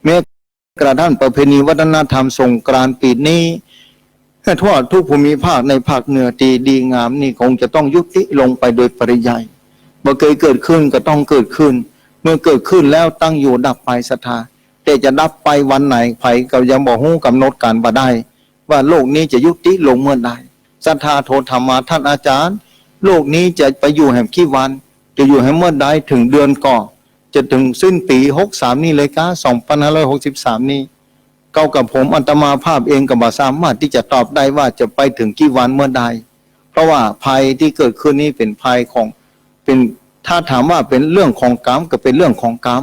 แม้กระทั่งประเพณีวัฒนธรรมสงกรานต์ปีนี้ทั่วทุกภูมิภาคในภาคเหนือตีดีงามนี่คงจะต้องยุติลงไปโดยปริยายบ่เคยเกิดขึ้นก็ต้องเกิดขึ้นเมื่อเกิดขึ้นแล้วตั้งอยู่ดับไปศรัทธาแต่จะดับไปวันไหนไผก็ยังบ่ฮู้กำหนดการบ่ได้ว่าโลกนี้จะยุติลงเมื่อใดศรัทธาโทธรรมาท่านอาจารย์โลกนี้จะไปอยู่แห่งกี่วันจะอยู่ให้เมื่อใดถึงเดือนก่อจะถึงสิ้นปี63นี่เลยกะ2563นี่เก่ากับผมอัตมาภาพเองก็บ่สามารถที่จะตอบได้ว่าจะไปถึงกี่วันเมื่อใดเพราะว่าภัยที่เกิดขึ้นนี้เป็นภัยของเป็นถ้าถามว่าเป็นเรื่องของกรรมก็เป็นเรื่องของกรรม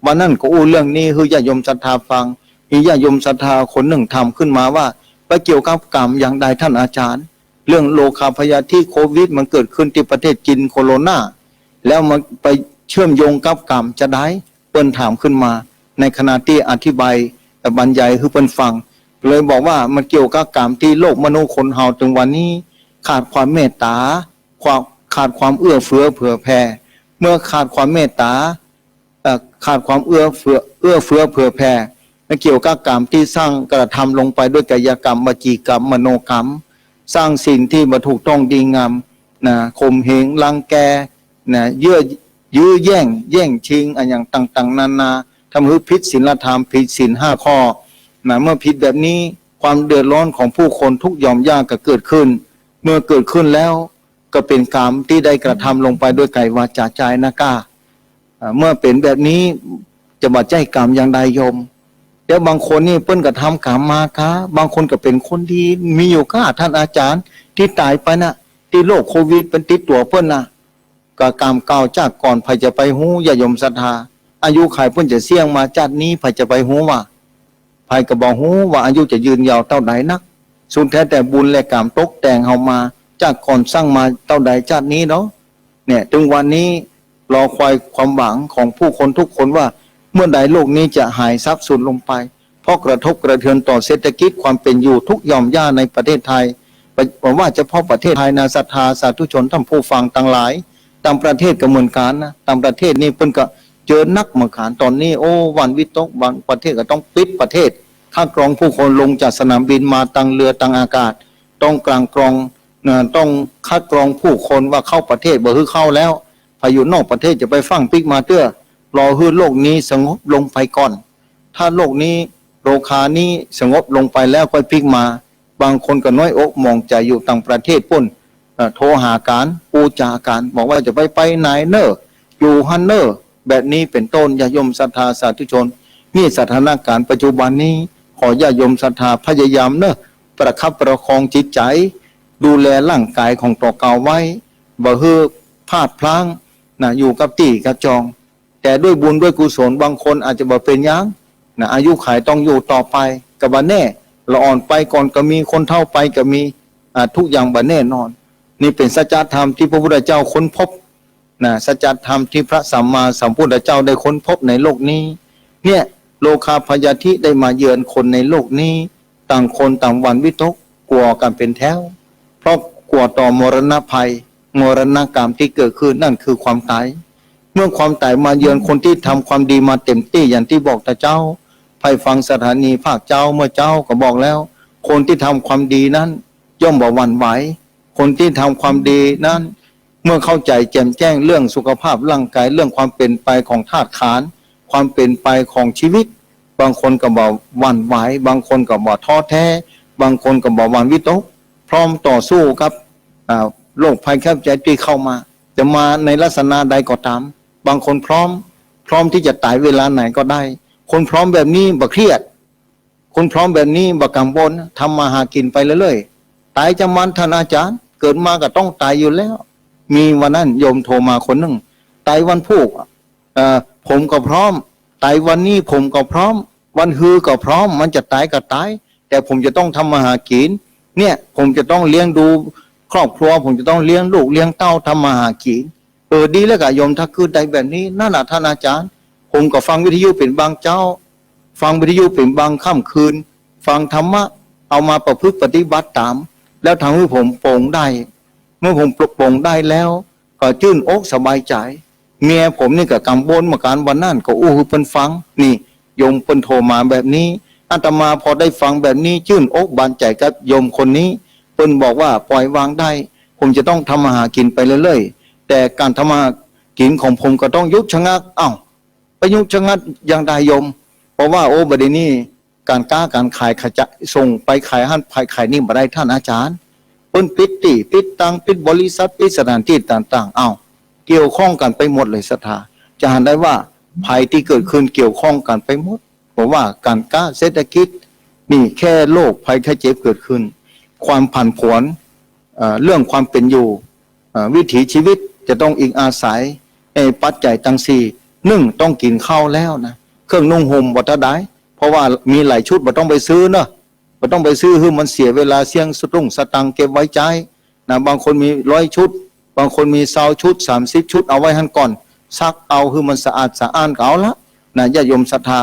วันนั้นก็เรื่องนี้คือญาติโยมศรัทธาฟังมีญาติโยมศรัทธาคนหนึ่งทำขึ้นมาว่าไปเกี่ยวกับกรรมอย่างใดท่านอาจารย์เรื่องโลคาพยาธิโควิดมันเกิดขึ้นที่ประเทศจีนโคโรนาแล้วมันไปเชื่อมโยงกับกรรมจะได้เปิ้นถามขึ้นมาในขณะที่อธิบายบรรยายคือเปิ้นฟังเลยบอกว่ามันเกี่ยวกับกรรมที่โลกมนุษย์คนเฮาถึงวันนี้ขาดความเมตตาขาดความเอื้อเฟื้อเผื่อแผ่เมื่อขาดความเมตตาขาดความเอื้อเฟื้อเผื่อแผ่มันเกี่ยวกับกรรมที่สร้างกระทำลงไปด้วยกายกรรมวจีกรรมมโนกรรมสร้างสิ่งที่บ่ถูกต้องดีงามนะข่มเหงรังแกนะยื้อแย่งชิงอันอย่างต่างๆนานาทำให้ผิดศีลธรรมผิดศีล5ข้อนะเมื่อผิดแบบนี้ความเดือดร้อนของผู้คนทุกหย่อมย่าก็เกิดขึ้นเมื่อเกิดขึ้นแล้วก็เป็นกรรมที่ได้กระทำลงไปด้วยกายวาจาใจนะก้าเมื่อเป็นแบบนี้จะมาใจกรรมอย่างใดโยมเดี๋ยวบางคนนี่เปิ้นก็ทำกรรมมาค่ะบางคนก็เป็นคนดีมีอยู่ค่ะท่านอาจารย์ที่ตายไปนะที่โรคโควิดเป็นติดตัวเปิ้นนะก็กรรมเก่าจากก่อนไผจะไปฮู้ญาติโยมศรัทธาอายุไขเปิ้นจะเสี่ยงมาจากนี้ไผจะไปฮู้ว่าไผก็บ่ฮู้ว่าอายุจะยืนยาวเท่าใดนักสุดแท้แต่บุญและกรรมตกแต่งเฮามาจากก่อนสร้างมาเท่าใดชาตินี้เนาะเนี่ยถึงวันนี้รอคอยความหวังของผู้คนทุกคนว่าเมื่อใดโลกนี้จะหายซับสูญลงไปเพราะกระทบกระเทือนต่อเศรษฐกิจความเป็นอยู่ทุกหย่อมย่าในประเทศไทยผมว่าเฉพาะประเทศไทยนะศรัทธาสาธุชนท่านผู้ฟังทั้งหลายตามประเทศก็เหมือนกันนะตามประเทศนี่เพิ่นก็เจอนักเหมือนกันตอนนี้โอ้วันวิตกบางประเทศก็ต้องปิดประเทศคัดกรองผู้คนลงจากสนามบินมาทางเรือทางอากาศต้องกลางกรองต้องคัดกรองผู้คนว่าเข้าประเทศบ่คือเข้าแล้วพายุนอกประเทศจะไปฟังปิกมาเตื้อรอให้โลกนี้สงบลงไปก่อนถ้าโลกนี้โรคานี้สงบลงไปแล้วค่อยปิกมาบางคนก็น้อยอกมองใจอยู่ต่างประเทศปุ่นโทรหาการปูจาการบอกว่าจะไปไหนเนออยู่ฮันเนอแบบนี้เป็นต้นญาติโยมศรัทธาสาธุชนนี่สถานการณ์ปัจจุบันนี้ขอญาติโยมศรัทธาพยายามเนอประคับประคองจิตใจดูแลร่างกายของตัวเก่าไว้บ่ฮือพลาดพลั้งนะอยู่กับตีกับจองแต่ด้วยบุญด้วยกุศลบางคนอาจจะบ่เป็นหยังนะอายุขัยต้องอยู่ต่อไปก็บ่แน่ละอ่อนไปก่อนก็มีคนเฒ่าไปก็มีทุกอย่างบ่แน่นอนนี่เป็นสัจธรรมที่พระพุทธเจ้าค้นพบนะสัจธรรมที่พระสัมมาสัมพุทธเจ้าได้ค้นพบในโลกนี้เนี่ยโลคาพยาธิได้มาเยือนคนในโลกนี้ต่างคนต่างหวั่นวิตกกลัวกันเป็นแถวเพราะกลัวต่อมรณะภัยมรณะกรรมที่เกิดขึ้นนั่นคือความตายเมื่อความตายมาเยือนคนที่ทำความดีมาเต็มที่อย่างที่บอกแต่เจ้าไปฟังสถานีภาคเจ้าเมื่อเจ้าก็บอกแล้วคนที่ทำความดีนั้นย่อมบ่หวั่นไหวคนที่ทำความดีนั้นเมื่อเข้าใจแจ่มแจ้งเรื่องสุขภาพร่างกายเรื่องความเป็นไปของธาตุขันธ์ความเป็นไปของชีวิตบางคนก็บ่หวั่นไหวบางคนก็บ่ท้อแท้บางคนก็บ่หวั่นวิตกพร้อมต่อสู้ครับโรคภัยแคบใจที่เข้ามาจะมาในลักษณะใดก็ตามบางคนพร้อมที่จะตายเวลาไหนก็ได้คนพร้อมแบบนี้บ่เครียดคนพร้อมแบบนี้บ่กังวลทำมาหากินไปเรื่อยๆตายจะมันท่านอาจารย์เกิดมาก็ต้องตายอยู่แล้วมีวันนั้นโยมโทรมาคนหนึ่งตายวันพุธผมก็พร้อมตายวันนี้ผมก็พร้อมวันฮือก็พร้อมมันจะตายก็ตายแต่ผมจะต้องทำมาหากินเนี่ยผมจะต้องเลี้ยงดูครอบครัวผมจะต้องเลี้ยงลูกเลี้ยงเต้าทำมาหากินดีแล้วก็โยมถ้าคือใดแบบนี้นั่นน่ะท่านอาจารย์ผมก็ฟังวิทยุเป็นบางเจ้าฟังวิทยุเป็นบางค่ำคืนฟังธรรมะเอามาประพฤติปฏิบัติตามแล้วทำให้ผมโปร่งได้เมื่อผมโปร่งได้แล้วก็ชื่นอกสบายใจเมียผมนี่ก็กังวลเหมือนกันวันนั้นก็อู้หูเพิ่นฟังนี่ โยมเปิ้นโทรมาแบบนี้อาตมาพอได้ฟังแบบนี้ชื่นอกบานใจกับโยมคนนี้เปิ้นบอกว่าปล่อยวางได้ผมจะต้องทำมาหากินไปเรื่อยๆแต่การทำมาหากินของผมก็ต้องยุบชะงักประยุกต์ชะงักอย่างใดโยมเพราะว่าโอ้บัดนี้การค้าการขายขจะส่งไปขายห้านขายนี่บ่ได้ท่านอาจารย์เปิ้นปิดตีปิดตังปิดบริษัทปิดสถานที่ต่างๆเกี่ยวข้องกันไปหมดเลยศรัทธาจะเห็นได้ว่าภัยที่เกิดขึ้นเกี่ยวข้องกันไปหมดเพราะว่าการค้าเศรษฐกิจมีแค่โรคภัยไข้เจ็บเกิดขึ้นความผันผวนเรื่องความเป็นอยู่วิถีชีวิตจะต้องอิงอาศัยปัจจัยตั้งสี่ต้องกินข้าวแล้วนะเครื่องนุ่งห่มบ่ได้เพราะว่ามีหลายชุดบ่ต้องไปซื้อเนอะบ่ต้องไปซื้อคือมันเสียเวลาเสี่ยงสตุ้งสตังเก็บไว้ใจนะบางคนมี100 ชุดบางคนมี20 ชุด30 ชุดเอาไว้หั่นก่อนซักเอาคือมันสะอาดสะอ้านก็เอาละนะญาติโยมศรัทธา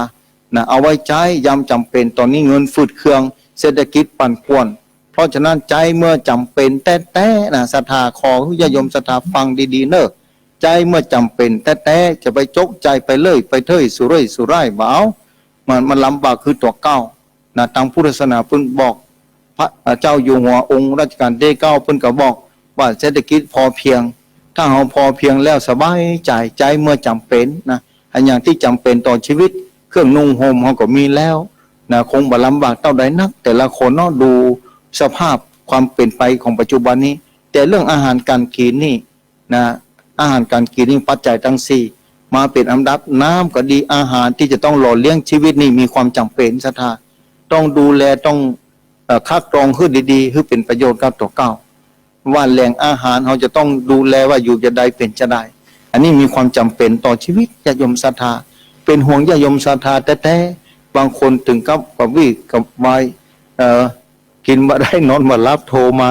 นะเอาไว้ใจยามจำเป็นตอนนี้เงินฝืดเครื่องเศรษฐกิจปั่นป่วนเพราะฉะนั้นใจเมื่อจำเป็นแต่นะศรัทธาขอญาติโยมศรัทธาฟังดีๆเนอะใจเมื่อจำเป็นแต่จะไปจกใจไปเลยไปเถยสุร่ายบ่เอามันลำบากคือตัวเก้านะทางพุทธศาสนาเพิ่นบอกพระเจ้าอยู่หัวองค์รัชกาลที่9เพิ่นก็บอกว่าเศรษฐกิจพอเพียงถ้าเราพอเพียงแล้วสบายใจเมื่อจำเป็นนะอันอย่างที่จำเป็นต่อชีวิตเครื่องนุ่งห่มเราก็มีแล้วนะคงบ่ลำบากเท่าใดนักแต่ละคนเนาะดูสภาพความเป็นไปของปัจจุบันนี้แต่เรื่องอาหารการกินนี่นะอาหารการกินนี่ปัจจัยทั้งสี่มาเป็นอันดับน้ำก็ดีอาหารที่จะต้องหล่อเลี้ยงชีวิตนี่มีความจำเป็นศรัทธาต้องดูแลต้องคัดกรองให้ดีๆให้เป็นประโยชน์กับตัวเก่าว่าแหล่งอาหารเราจะต้องดูแลว่าอยู่จะได้เป็นจะได้อันนี้มีความจำเป็นต่อชีวิตญาติโยมศรัทธาเป็นห่วงญาติโยมศรัทธาแต่บางคนถึงกับวิกับวายกินมาได้นอนมารับโทรมา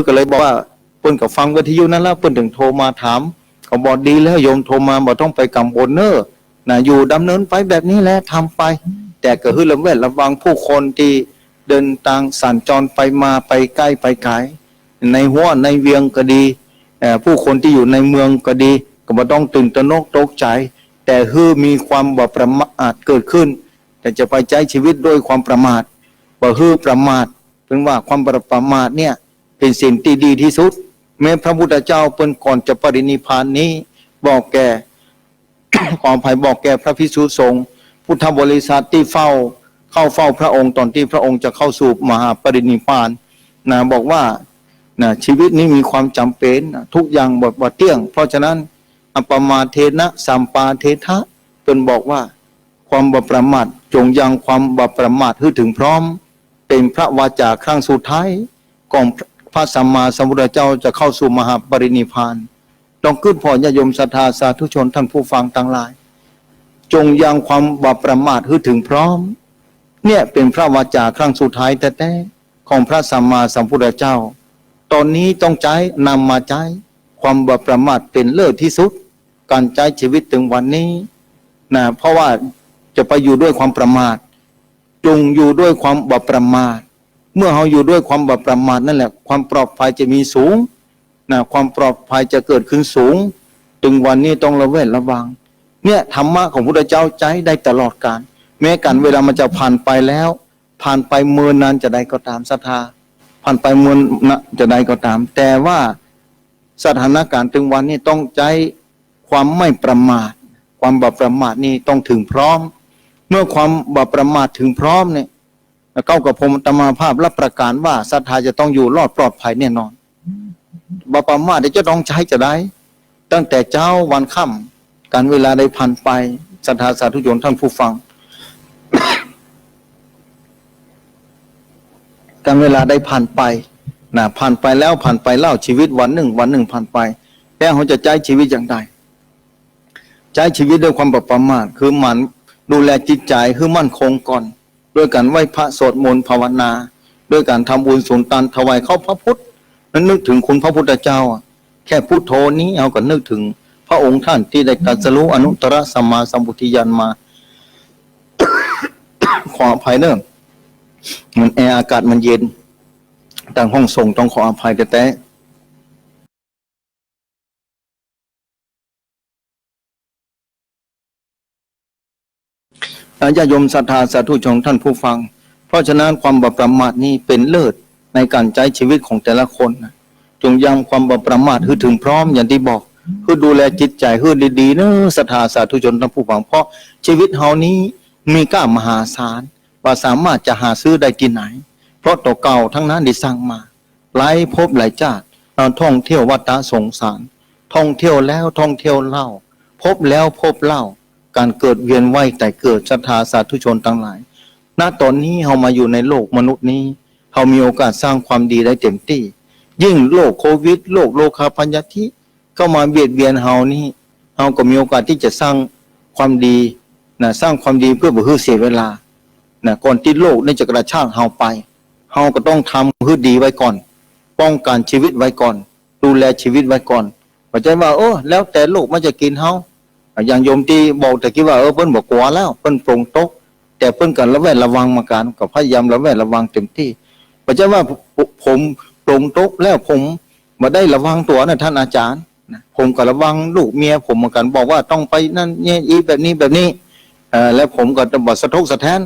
ก็เลยบอกว่าเพิ่นก็ฟังวิทยุนั่นแล้วเพิ่นถึงโทรมาถามเขาบอกดีแล้วโยมโทรมาบ่ต้องไปกังวลเนอะนะอยู่ดำเนินไปแบบนี้แหละทำไปแต่ก็คือระวังผู้คนที่เดินทางสัญจรไปมาไปใกล้ไปไกลในหัวในเวียงก็ดีผู้คนที่อยู่ในเมืองก็ดีก็บ่ต้องตื่นตระหนกตกใจแต่คือมีความบ่ประมาทเกิดขึ้นแต่จะไปใช้ชีวิตด้วยความประมาทบ่คือประมาทเป็นว่าความประมาทเนี่ยเป็นสิ่งที่ดีที่สุดแม้พระพุทธเจ้าเพิ่นก่อนจะปรินิพพานนี้บอกแก่ ขออภัยบอกแก่พระภิกษุสงฆ์พุทธบริษัทที่เข้าเฝ้าพระองค์ตอนที่พระองค์จะเข้าสู่มหาปรินิพพานนะบอกว่านะชีวิตนี้มีความจำเป็นทุกอย่างบ่เที่ยงเพราะฉะนั้นอัปปมาเทนะสัมปาเททะเพิ่นบอกว่าความบ่ประมาทจงยังความบ่ประมาทให้ถึงพร้อมเป็นพระวาจาครั้งสุดท้ายของพระสัมมาสัมพุทธเจ้าจะเข้าสู่มหาปรินิพพานต้องขึ้นพอญาติโยมศรัทธาสาธุชนท่านผู้ฟังทั้งหลายจงยังความบ่ประมาทให้ถึงพร้อมเนี่ยเป็นพระวาจาครั้งสุดท้ายแต่ของพระสัมมาสัมพุทธเจ้าตอนนี้ต้องใช้นำมาใช้ความบ่ประมาทเป็นเลิศที่สุดการใช้ชีวิตถึงวันนี้นะเพราะว่าจะไปอยู่ด้วยความประมาทจงอยู่ด้วยความบ่ประมาทเมื่อเราอยู่ด้วยความบ่ประมาทนั่นแหละความปลอดภัยจะมีสูงนะความปลอดภัยจะเกิดขึ้นสูงถึงวันนี้ต้องระแวดระวังเนี่ยธรรมะของพุทธเจ้าใจได้ตลอดกาลแม้กันเวลามันจะผ่านไปแล้วผ่านไปเมื่อนานจะได้ก็ตามศรัทธาผ่านไปเมื่อจะได้ก็ตามแต่ว่าสถานการณ์ถึงวันนี้ต้องใจความไม่ประมาทความบ่ประมาทนี่ต้องถึงพร้อมเมื่อความบ่ประมาทถึงพร้อมเนี่ยเก้ากับพรหมตมาภาพรับประกันว่าศรัทธาจะต้องอยู่รอดปลอดภัยแน่นอนบ่ประมาทจะต้องใช้จะได้ตั้งแต่เจ้าวันค่ำการเวลาได้ผ่านไปศรัทธาสาธุชนท่านผู้ฟัง การเวลาได้ผ่านไปนะผ่านไปแล้วผ่านไปเล่าชีวิตวันหนึ่งผ่านไปแล้วเขาจะใช้ชีวิตอย่างไรใช้ชีวิตด้วยความประมาทคือหมั่นดูแลจิตใจคือมั่นคงก่อนด้วยการไหว้พระสวดมนต์ภาวนาด้วยการทำบุญสุนทานถวายเข้าพระพุทธนั้นนึกถึงคุณพระพุทธเจ้าแค่พุทโธนี้เอาก็นึกถึงพระองค์ท่านที่ได้ตรัสรู้อนุตตรสัมมาสัมพุทธิญาณมา ขออภัยเนอะมันแอร์อากาศมันเย็นต่างห้องส่งต้องขออภัยแต่ ญาติโยมศรัทธาสาธุชนท่านผู้ฟังเพราะฉะนั้นความบ่ประมาทนี้เป็นเลิศในการใช้ชีวิตของแต่ละคนจงย้ำความบ่ประมาทให้ถึงพร้อมอย่างที่บอกคือดูแลจิตใจให้ดีๆเนอะศรัทธาสาธุชนท่านผู้ฟังเพราะชีวิตเฮานี้มีค่ามหาศาลว่าสามารถจะหาซื้อได้ที่ไหนเพราะตัวเก่าทั้งนั้นได้สร้างมาหลายภพหลายชาติท่องเที่ยววัฏสงสารท่องเที่ยวแล้วท่องเที่ยวเล่าพบแล้วพบเล่าการเกิดเวียนว่ายแต่เกิดศรัทธาสาธุชนทั้งหลายณตอนนี้เรามาอยู่ในโลกมนุษย์นี้เรามีโอกาสสร้างความดีได้เต็มที่ยิ่งโรคโควิดโรคโลคาพยาธิเข้ามาเบียดเบียนเรานี่เราก็มีโอกาสที่จะสร้างความดีนะสร้างความดีเพื่อบ่ให้เสียเวลานะก่อนที่โลกนี้จะกระชากเราไปเราก็ต้องทำให้ดีไว้ก่อนป้องกันชีวิตไว้ก่อนดูแลชีวิตไว้ก่อนเข้าใจว่าแล้วแต่โลกมันจะกินเราอย่างโยมที่บอกแต่คิดว่าเพิ่นบอกกลัวแล้วเพิ่นปรงตกแต่เพิ่นกันระแวดระวังมาการก็พยายามระแวดระวังเต็มที่เข้าใจว่าผมปรงตกแล้วผมมาได้ระวังตัวนะท่านอาจารย์ผมก็ระวังลูกเมียผมเหมือนกันบอกว่าต้องไปนั่นเนี่ยอีแบบนี้แล้วผมก็จะบอกสะทกสะแท้น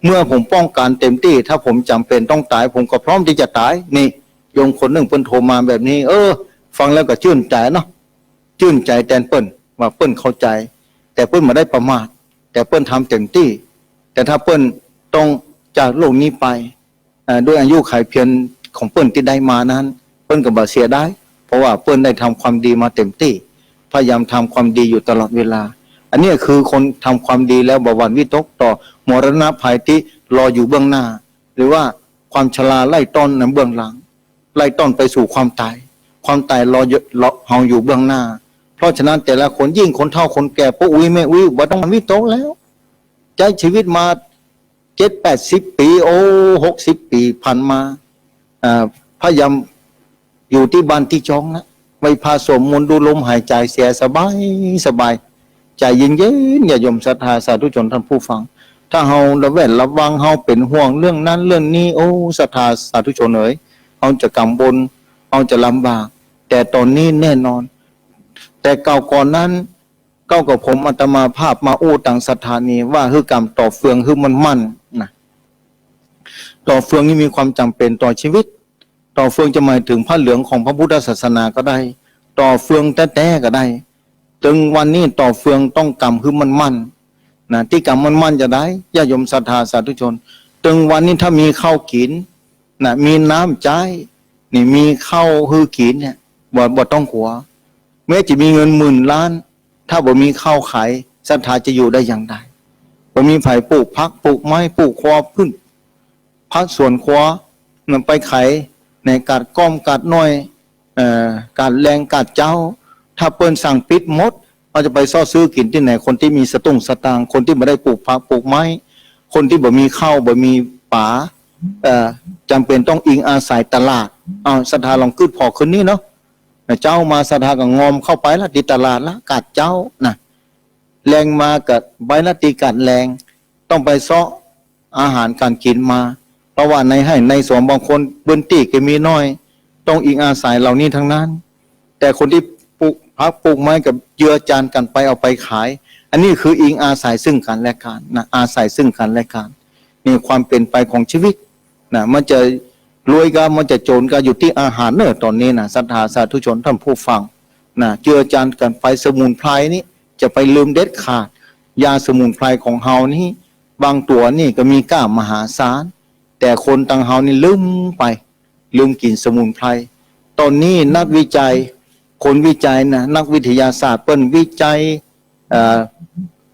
เมื่อผมป้องกันเต็มที่ถ้าผมจำเป็นต้องตายผมก็พร้อมที่จะตายนี่โยมคนหนึ่งเพิ่นโทรมาแบบนี้ฟังแล้วก็ชื่นใจเนาะชื่นใจแทนเปิ้นว่าเปิ้นเข้าใจแต่เปิ้นมาได้ประมาทแต่เปิ้นทำเต็มที่แต่ถ้าเปิ้นต้องจากโลกนี้ไปด้วยอายุขัยเพียรของเปิ้นที่ได้มานั้นเปิ้นก็บ่เสียได้เพราะว่าเปิ้นได้ทำความดีมาเต็มที่พยายามทำความดีอยู่ตลอดเวลาอันนี้คือคนทำความดีแล้วบ่หวั่นวิตกต่อมรณะภัยที่รออยู่เบื้องหน้าหรือว่าความชราไล่ต้อนในเบื้องหลังไล่ต้อนไปสู่ความตายรอเฮาอยู่เบื้องหน้าเพราะฉะนั้นแต่ละคนยิ่งคนเฒ่าคนแก่ปู่อุ้ยแม่อุ้ยบ่ต้องวิตกแล้วใช้ชีวิตมา70-80 ปี60 ปีผ่านมาพยายามอยู่ที่บ้านที่จองนะไว้พาสวดมนต์ดูลมหายใจเสียสบายใจเย็นๆอย่าโยมศรัทธาสาธุชนท่านผู้ฟังถ้าเฮาระแวดระวังเฮาเป็นห่วงเรื่องนั้นเรื่องนี้ศรัทธาสาธุชนเอ๋ยเฮาจะกังวลเฮาจะลำบากแต่ตอนนี้แน่นอนแต่เก่าก่อนนั้นกับผมอาตมาภาพมาต่างสถานีว่าคือกรรมต่อเฟืองคือมันมั่นนะต่อเฟืองนี่มีความจำเป็นต่อชีวิตต่อเฟืองจะหมายถึงผ้าเหลืองของพระพุทธศาสนาก็ได้ต่อเฟืองแต้ๆก็ได้ถึงวันนี้ต่อเฟืองต้องกรรมคือมันมั่นนะที่กรรมมันมั่นจะได้ญาติโยมศรัทธาสาธุชนถึงวันนี้ถ้ามีข้าวกินนะมีน้ำใจนี่มีข้าวฮือกินเนี่ยบ่ต้องกลัวแม้จะมีเงิน10,000 ล้านถ้าบ่มีข้าวขายศรัทธาจะอยู่ได้อย่างไรบ่มีไผ่ปลูกพักปลูกไม้ปลูกครัวพึ่งพักสวนครัวนำไปขายในกาดก้อมกาดน้อยกาดแรงกาดเจ้าถ้าเปิ้นสั่งปิดหมดเราจะไปซ่อซื้อกินที่ไหนคนที่มีสตุ้งสตางค์คนที่บ่ได้ปลูกผักปลูกไม้คนที่บ่มีข้าวบ่มีป่าจำเป็นต้องอิงอาศัยตลาดศรัทธาลองขึ้นพอขึ้นนี่เนาะเจ้ามาศรัทธาก็งอมเข้าไปละที่ตลาดละกาดเจ้านะแรงมากับใบละตีกาดแรงต้องไปซ้ออาหารการกินมาเพราะว่าในสวนบางคนพื้นที่ก็มีน้อยต้องอิงอาศัยเหล่านี้ทั้งนั้นแต่คนที่ปลูกพักปลูกไม้กับเจือจานกันไปเอาไปขายอันนี้คืออิงอาศัยซึ่งกันและกันนะอาศัยซึ่งกันและกันนี่ความเป็นไปของชีวิตนะมันจะรวยก็มันจะจนก็อยู่ที่อาหารเนอะตอนนี้นะศรัทธาสาธุชนท่านผู้ฟังนะเจือจานกันไปสมุนไพรนี่จะไปลืมเด็ดขาดยาสมุนไพรของเฮานี่บางตัวนี่ก็มีค่ามหาศาลแต่คนต่างเฮานี่ลืมกินสมุนไพรตอนนี้นักวิจัยคนวิจัยนะนักวิทยาศาสตร์เปิ้นวิจัย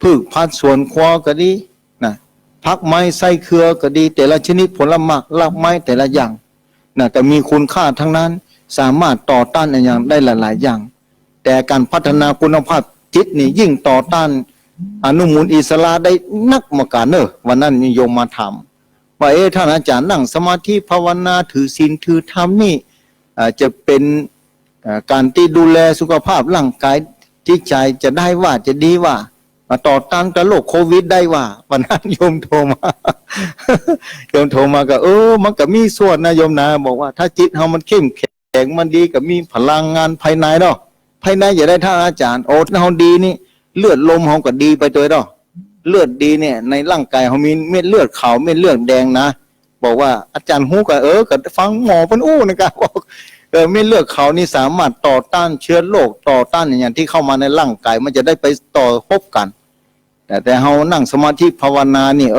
พืชพันธุ์สวนครัวก็ดีนะผักไม้ไส้เครือก็ดีแต่ละชนิดผลไม้รากไม้แต่ละอย่างนะก็มีคุณค่าทั้งนั้นสามารถต่อต้านอย่างได้หลายๆอย่างแต่การพัฒนาคุณภาพจิตนี่ยิ่งต่อต้านอนุมูลอิสระได้นักมาการวันนั้นนิยมมาถามว่าท่านอาจารย์นั่งสมาธิภาวนาถือศีลถือธรรมนี่จะเป็นการที่ดูแลสุขภาพร่างกายที่ใจจะได้ว่าจะดีว่าต่อต้านกับโรคโควิดได้ว่าวันนั้นโยมโทรมาก็มันก็มีส่วนนะโยมนะบอกว่าถ้าจิตเฮามันเข้มแข็งมันดีก็มีพลังงานภายในเนาะภายในอย่าได้ท่านอาจารย์เฮาดีนี่เลือดลมเฮาก็ดีไปตัวเนาะ เลือดดีเนี่ยในร่างกายเขามีเม็ดเลือดขาวเม็ดเลือดแดงนะบอกว่าอาจารย์ฮู้ก็ก็ฟังหมอเพิ่นอู้นะครับบอกเม็ดเลือดขาวนี่สามารถต่อต้านเชื้อโรคต่อต้านอย่างที่เข้ามาในร่างกายมันจะได้ไปต่อพบกัน แต่เฮานั่งสมาธิภาวนานี่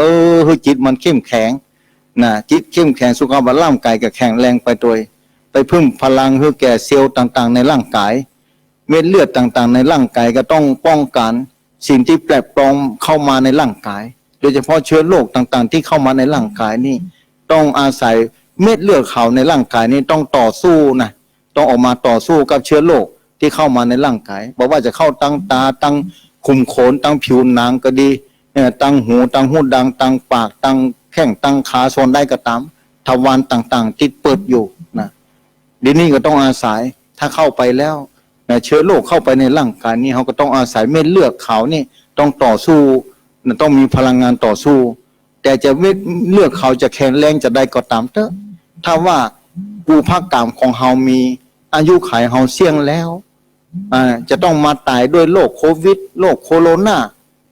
ให้จิตมันเข้มแข็งนะจิตเข้มแข็งสุขภาพร่างกายก็แข็งแรงไปโดยไปเพิ่มพลังให้แก่เซลล์ต่างๆในร่างกายเม็ดเลือดต่างๆในร่างกายก็ต้องป้องกันสิ่งที่แปลกปลอมเข้ามาในร่างกายโดยเฉพาะเชื้อโรคต่างๆที่เข้ามาในร่างกายนี่ต้องอาศัยเม็ดเลือดขาวในร่างกายนี่ต้องต่อสู้นะต้องออกมาต่อสู้กับเชื้อโรคที่เข้ามาในร่างกายบอกว่าจะเข้าตั้งตาตั้งคุมขนตั้งผิวหนังก็ดีตั้งหูตั้งหูดังตั้งปากตั้งแข้งตั้งขาส่วนได้ก็ตามทวารต่างๆที่เปิดอยู่นะดีนี้ก็ต้องอาศัยถ้าเข้าไปแล้วเชื้อโรคเข้าไปในร่างกายนี่เขาก็ต้องอาศัยเม็ดเลือดขาวนี่ต้องต่อสู้ต้องมีพลังงานต่อสู้แต่จะเม็ดเลือดขาวจะแข็งแรงจะได้ก็ตามเถอะถ้าว่าภูภาคกรรมของเฮามีอายุขัยเฮาเสี่ยงแล้วจะต้องมาตายด้วยโรคโควิดโรคโคโรนา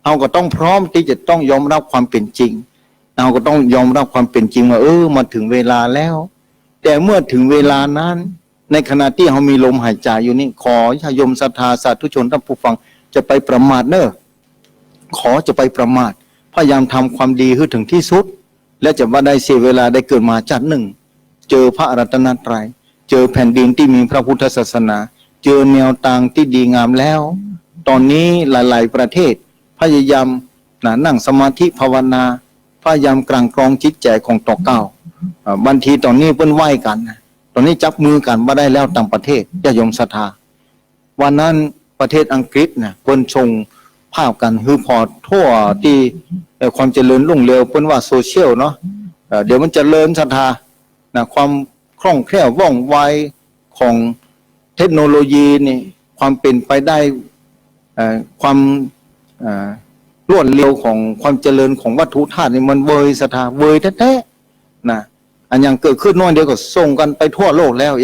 เราก็ต้องพร้อมที่จะต้องยอมรับความเป็นจริงเราก็ต้องยอมรับความเป็นจริงว่ามาถึงเวลาแล้วแต่เมื่อถึงเวลานั้นในขณะที่เรามีลมหายใจอยู่นี่ขอญาติโยมศรัทธาสาธุชนท่านผู้ฟังจะไปประมาทเนอะขอจะไปประมาทพยายามทำความดีให้ถึงที่สุดและจะว่าได้เสียเวลาได้เกิดมาจัดหนึ่งเจอพระรัตนตรัยเจอแผ่นดินที่มีพระพุทธศาสนาเจอแนวทางที่ดีงามแล้วตอนนี้หลายๆประเทศพยายามนั่งสมาธิภาวนาพยายามกลั่นกรองจิตใจของต่อเก้าบางทีตอนนี้เพิ่นไหว้กันตอนนี้จับมือกันมาได้แล้วต่างประเทศญาติโยมศรัทธาวันนั้นประเทศอังกฤษเพิ่นส่งภาพกันคือพอทั่วที่ความเจริญรุ่งเรืองเพิ่นว่าโซเชียลเนาะเดี๋ยวมันจะเลินศรัทธาความคล่องแคล่วว่องไวของเทคโนโลยีนี่ความเป็นไปได้ความรวดเร็วของความเจริญของวัตถุธาตุนี่มันเวยศรัทธาเวยแท้ๆนะอันยังเกิดขึ้นน้อยเดียวก็ส่งกันไปทั่วโลกแล้ว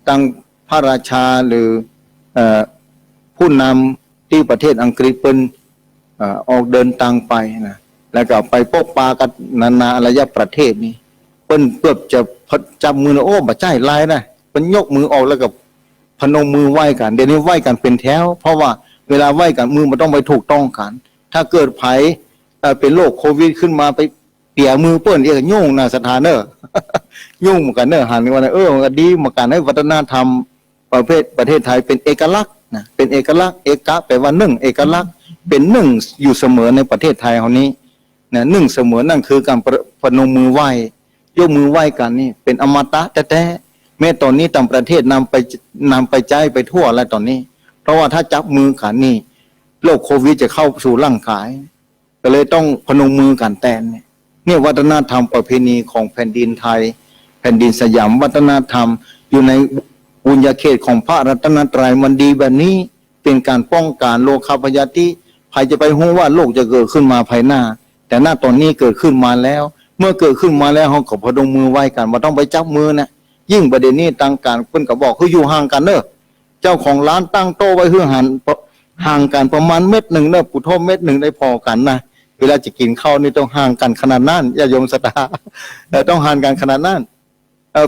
ตั้งพระราชาหรือผู้นำที่ประเทศอังกฤษเป็นออกเดินทางไปนะแล้วก็ไปพบปะกันนานาอารยประเทศนี่เปิ้นเกือบจะจับมือบ่ใจลายนะเปิ้นยกมือออกแล้วก็พนมมือไหว้กันเดี๋ยวนี้ไหว้กันเป็นแถวเพราะว่าเวลาไหว้กันมือมันต้องไปถูกต้องกันถ้าเกิดภัยเป็นโรคโควิดขึ้นมาไปเปียมือเปิ้นเรียกยุ่งนะสถานเนอ ยุ่งเหมือนกันเนอหันว่ามันก็ดีเหมือนกันให้วัฒนธรรมประเทศไทยเป็นเอกลักษณ์นะเป็นเอกลักษณ์เอกะแปลว่าหนึ่งเอกลักษณ์เป็นหนึ่งอยู่เสมอในประเทศไทยเฮานี้นะหนึ่งเสมอนั่นคือการพนมมือไหว้ยกมือไหว้กันนี่เป็นอมตะแท้ๆแม้ตอนนี้ต่างประเทศนำไปใจไปทั่วแล้วตอนนี้เพราะว่าถ้าจับมือกันนี่โรคโควิดจะเข้าสู่ร่างกายก็เลยต้องพนมมือกันแทนเนี่ยวัฒนธรรมประเพณีของแผ่นดินไทยแผ่นดินสยามวัฒนธรรมอยู่ในบุญญาเขตของพระรัตนตรัยมันดีแบบนี้เป็นการป้องกันโรคพยาธิใครจะไปรู้ว่าโรคจะเกิดขึ้นมาภายหน้าแต่หน้าตอนนี้เกิดขึ้นมาแล้วเมื่อเกิดขึ้นมาแล้วเขาก็พนมมือไหว้กันว่าต้องไปจับมือนะยิ่งประเด็นนี้ต่างการเพิ่นก็บอกคืออยู่ห่างกันเนอะเจ้าของร้านตั้งโต๊ะไว้คือห่างกันประมาณเม็ดหนึ่งเนอะปุถุเม็ดหนึ่งได้พอกันนะเวลาจะกินข้าวนี่ต้องห่างกันขนาดนั้นญาโยมศรัทธาต้องห่างกันขนาดนั้น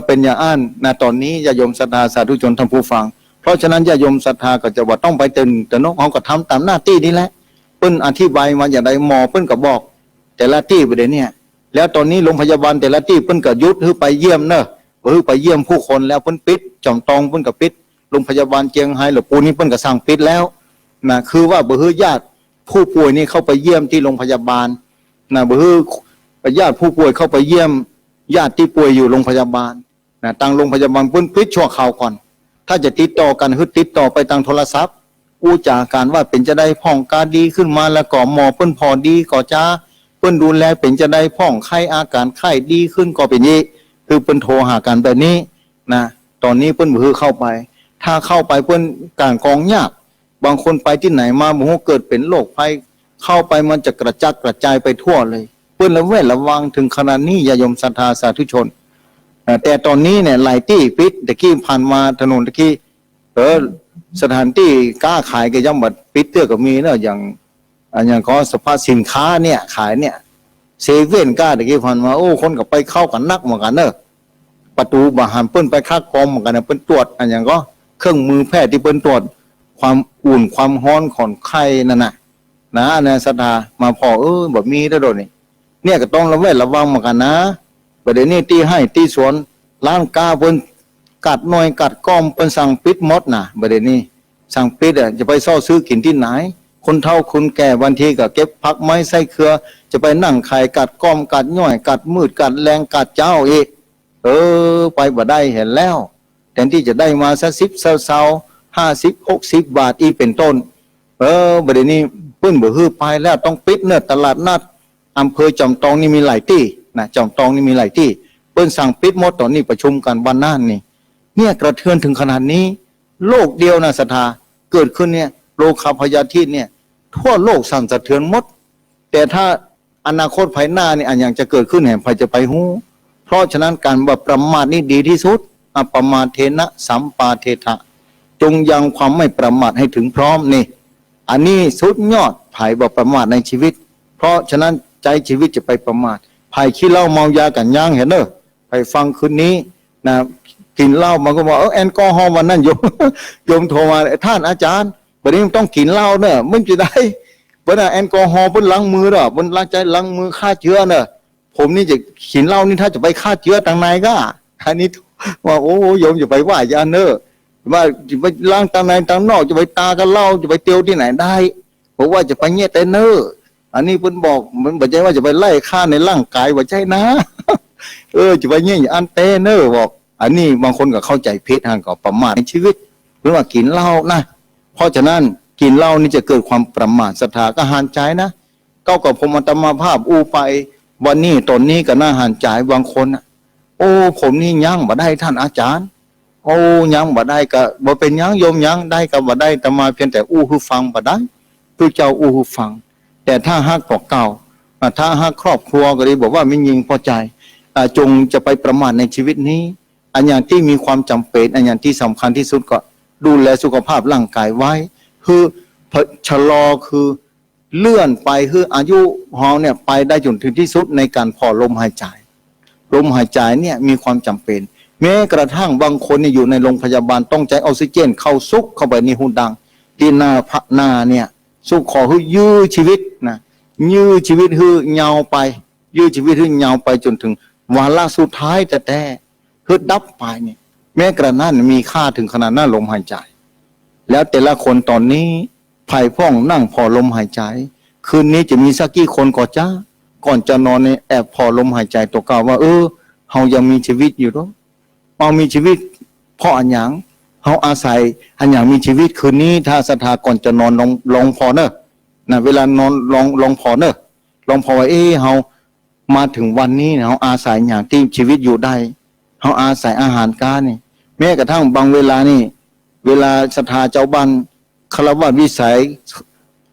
เป็นอย่างอันนะตอนนี้ญาโยมศรัทธาสาธุชนท่านผู้ฟังเพราะฉะนั้นญาโยมศรัทธาก็จะว่าต้องไปเตือนแต่นกเขาก็ทำตามหน้าที่นี่แหละเพิ่นอธิบายมาอย่างไรหมอเพิ่นก็บอกแต่ละที่ประเดี๋ยวนี้แล้วตอนนี้โรงพยาบาลแต่ละที่เพิ่นก็ยุดไปเยี่ยมเนอะไปเยี่ยมผู้คนแล้วเพิ่นปิดจ่องตองเพิ่นก็ปิดโรงพยาบาลเจียงไฮ้หรือปูนี้เพิ่นก็สั่งปิดแล้วนะคือว่าญาติผู้ป่วยนี่เข้าไปเยี่ยมที่โรงพยาบาลนะญาติผู้ป่วยเข้าไปเยี่ยมญาติที่ป่วยอยู่โรงพยาบาลนะทางโรงพยาบาลเพิ่นปิดชั่วคราวก่อนถ้าจะติดต่อกันคือติดต่อไปทางโทรศัพท์อู้จาการว่าเป็นจะได้พ่องการดีขึ้นมาแล้วก็หมอเพิ่นพอดีก็จ้าเพิ่นดูแลเป็นจะได้พ่องไข้อาการไข้ดีขึ้นก็เป็นนี้คือเพิ่นโทรหากันแบบนี้นะตอนนี้เพิ่นบ่เข้าไปถ้าเข้าไปเพิ่นการกองยากบางคนไปที่ไหนมาบ่ฮู้เกิดเป็นโรคภัยเข้าไปมันจะกระจัดกระจายไปทั่วเลยเพิ่นระวังถึงขนาดนี้ญาโยมศรัทธาสาธุชนแต่ตอนนี้เนี่ยหลายที่ปิดตะกี้ผ่านมาถนนตะกี้สถานที่กล้าขายก็ย่อมบัดปิดเตื้อก็มีเนอะอย่าง อันอย่างก็สภาพสินค้าเนี่ยขายเนี่ยเซเว่นก้าตะกี้พันมาโอ้คนก็ไปเข้ากันนักเหมือนกันเนอะประตูบาหันเปิ้นไปค่ากรมเหมือนกันนะเปิ้นตรวจอันอย่างก็เครื่องมือแพทย์ที่เปิ้นตรวจความอุ่นความร้อนของไข้นั่นน่ะนะเนี่ยสตามาพอแบบมีได้โดนนี่เนี่ยก็ต้องระวังเหมือนกันนะประเดี๋ยวนี้ตีให้ตีสวนร้านกาเปิ้นกัดหน่วยกัดก้อมเปิ้นสั่งปิดหมดนะประเดี๋ยวนี้สั่งปิดจะไปซ่อซื้อกินที่ไหนคนเฒ่าคนแก่วันทีก็เก็บผักไม้ไส้เครือจะไปนั่งไข่กัดก้อมกัดย่อยกัดมืดกัดแรงกัดเจ้าอีกไปบ่ได้เห็นแล้วแทนที่จะได้มาสัก10เซา50-60 บาทอีเป็นต้นประเดี๋ยวนี้เพิ่นบ่ฮื้อไปแล้วต้องปิดเนื้อตลาดนัดอำเภอจอมทองนี่มีหลายที่นะจอมทองนี่มีหลายที่เพิ่นสั่งปิดหมดตอนนี้ประชุมกันวันนั้นนี่เนี่ยกระเทือนถึงขนาดนี้โลกเดียวนะศรัทธาเกิดขึ้นเนี่ยโรคพยาธิเนี่ยทั่วโลกสั่นสะเทือนหมดแต่ถ้าอนาคตภายหน้าเนี่ยอันอย่างจะเกิดขึ้นแห่งภัยจะไปหู้เพราะฉะนั้นการแบบประมาทนี่ดีที่สุดอปมาเทนะสัมปาเทถะจงยังความไม่ประมาทให้ถึงพร้อมนี่อันนี้สุดยอดภัยแบบประมาทในชีวิตเพราะฉะนั้นใจชีวิตจะไปประมาทภัยขี้เหล้าเมายากันย่างเห็นเนอะไปฟังคืนนี้นะกินเหล้ามันก็บอกแอลกอฮอล์วันนั้นโยมโทรมาท่านอาจารย์วันนี้ต้องกินเหล้าเนอะมันจะได้เวลาแอลกอฮอล์บนล้างมือหรอบนล้างใจล้างมือฆ่าเชื้อเนอะผมนี่จะกินเหล้านี่ถ้าจะไปฆ่าเชื้อทางในก็อันนี้ว่าโอ้โยมจะไปว่าอย่าเนอะว่าจะไปล้างทางในทางนอกจะไปตากันเหล้าจะไปเตียวที่ไหนได้เพราะว่าจะไปเงี้ยแต่เนอะอันนี้เพิ่นบอกมันบอกใจว่าจะไปไล่ฆ่าในร่างกายว่าใช่นะจะไปเงี้ยอย่าอันเตเนอะบอกอันนี้บางคนก็เข้าใจผิดทางก็ประมาทในชีวิตหรือว่ากินเหล้านะเพราะฉะนั้นกินเหล้านี่จะเกิดความประมาทศรัทธาก็หันใจนะเก้ากับพรหมตมภาพไปวันนี้ตนนี้ก็น่าหันใจบางคนผมนี่ยังบ่ได้ท่านอาจารย์ยังบ่ได้ก็บ่เป็นยังโยมยังได้ก็บ่ได้แต่มาเพียงแต่คือฟังบ่ได้คือเจ้าคือฟังแต่ถ้าฮักต่อเก่าถ้าฮักครอบครัวก็เลยบอกว่าไม่ยิงพอใจจงจะไปประมาทในชีวิตนี้อันอย่างที่มีความจำเป็นอันอย่างที่สำคัญที่สุดก็ดูแลสุขภาพร่างกายไว้คือชะลอคือเลื่อนไปคืออายุเราเนี่ยไปได้จนถึงที่สุดในการพอลมหายใจลมหายใจเนี่ยมีความจำเป็นแม้กระทั่งบางคนเนี่ยอยู่ในโรงพยาบาลต้องใช้ออกซิเจนเข้าซุกเข้าไปในหูดังที่หน้าพระหน้าเนี่ยสุขขอคือยื้อชีวิตนะยื้อชีวิตคือเงาไปยื้อชีวิตคือเงาไปจนถึงวาระสุดท้ายแต่คือดับไปเนี่ยแม้กระนั้นมีค่าถึงขนาดนั้นลมหายใจแล้วแต่ละคนตอนนี้ไผ่พ่องนั่งพอลมหายใจคืนนี้จะมีสักกี่คนก่อนจะนอนเนี่ยแอบพอลมหายใจตัวเก่าว่าเฮายังมีชีวิตอยู่หรอเรามีชีวิตเพราะอันหยังเฮาอาศัยอันหยังมีชีวิตคืนนี้ถ้าศรัทธาก่อนจะนอนลองพอเนอะนะเวลานอนลองพอเนอะลองพอว่าเฮามาถึงวันนี้เฮาอาศัยอย่างที่ชีวิตอยู่ได้เฮาอาศัยอาหารการนี่แม้กระทั่งบางเวลานี่เวลาศรัทธาเจ้าบ้านฆราวาสวิสัย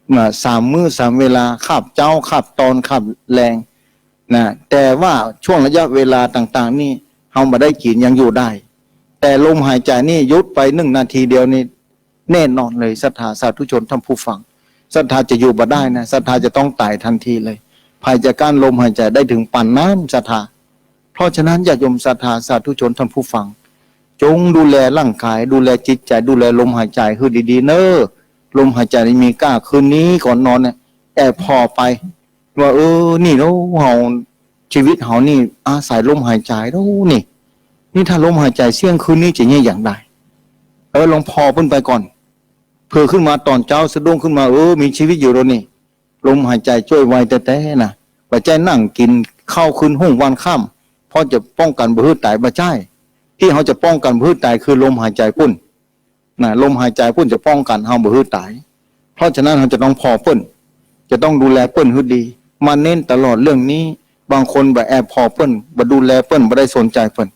3 มื้อ 3 เวลาขับเจ้าขับตอนขับแรงนะแต่ว่าช่วงระยะเวลาต่างๆนี่เฮาบ่ได้กินยังอยู่ได้แต่ลมหายใจนี่ยุดไป1 นาทีเดียวนี่แน่นอนเลยศรัทธาสาธุชนท่านผู้ฟังศรัทธาจะอยู่บ่ได้นะศรัทธาจะต้องตายทันทีเลยภายจากการลมหายใจได้ถึงปานนั้นศรัทธาเพราะฉะนั้นญาติโยมศรัทธาสาธุชนท่านผู้ฟังจงดูแลร่างกายดูแลจิตใจดูแลลมหายใจคือดีๆเนอะลมหายใจนี่มีกล้าคืนนี้ก่อนนอนเนี่ยแอบพอไปว่านี่เราเฮาชีวิตเฮานี่อาศัยลมหายใจเรานี่ถ้าลมหายใจเสี่ยงคืนนี้จะเนี่ยอย่างไรลองพอเพิ่นไปก่อนเผื่อขึ้นมาตอนเช้าสะดุ้งขึ้นมามีชีวิตอยู่แล้วนี่ลมหายใจช่วยไว้แต่นะบ่ใจนั่งกินข้าวคืนห้องวันค่ำเพราะจะป้องกันบ่ฮื้อตายบ่ใช่ที่เขาจะป้องกันบ่ฮื้อตายคือลมหายใจพุ่นนะลมหายใจพุ่นจะป้องกันเฮาบ่ฮื้อตายเพราะฉะนั้นเราจะต้องพอเพิ่นจะต้องดูแลเพิ่นให้ดีมาเน้นตลอดเรื่องนี้บางคนบ่แอบพอเพิ่นบ่ดูแลเพิ่นบ่ได้สนใจเพิ่น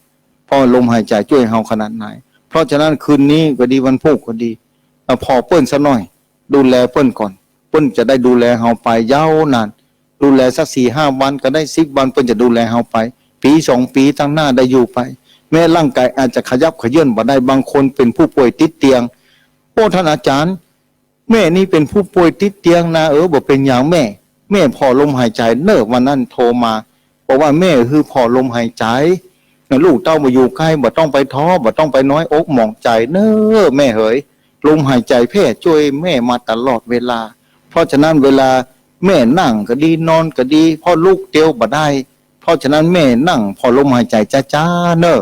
เพราะลมหายใจช่วยเฮาขนาดไหนเพราะฉะนั้นคืนนี้ก็ดีวันพุธก็ดีพอเพิ่นซะหน่อยดูแลเพิ่นก่อนเพิ่นจะได้ดูแลเฮาไปยาวนานดูแลสัก 4-5 วันก็ได้10 วันเพิ่นจะดูแลเฮาไปปี2 ปีตั้งหน้าได้อยู่ไปแม้ร่างกายอาจจะขยับเขยื้อนบ่ได้บางคนเป็นผู้ป่วยติดเตียงท่านอาจารย์ แม่นี่เป็นผู้ป่วยติดเตียงนะบอกเป็นอย่างแม่พอลมหายใจเนอะวันนั้นโทรมาบอกว่าแม่คือพอลมหายใจลูกเต้ามาอยู่ใกล้บ่ต้องไปท้อบ่ต้องไปน้อยอกหมองใจเนอะแม่เอ๋ยลมหายใจแพ่ช่วยแม่มาตลอดเวลาเพราะฉะนั้นเวลาแม่นั่งก็ดีนอนก็ดีพ่อลูกเตียวบ่ได้เพราะฉะนั้นแม่นั่งพอลมหายใจจ้าๆเนอะ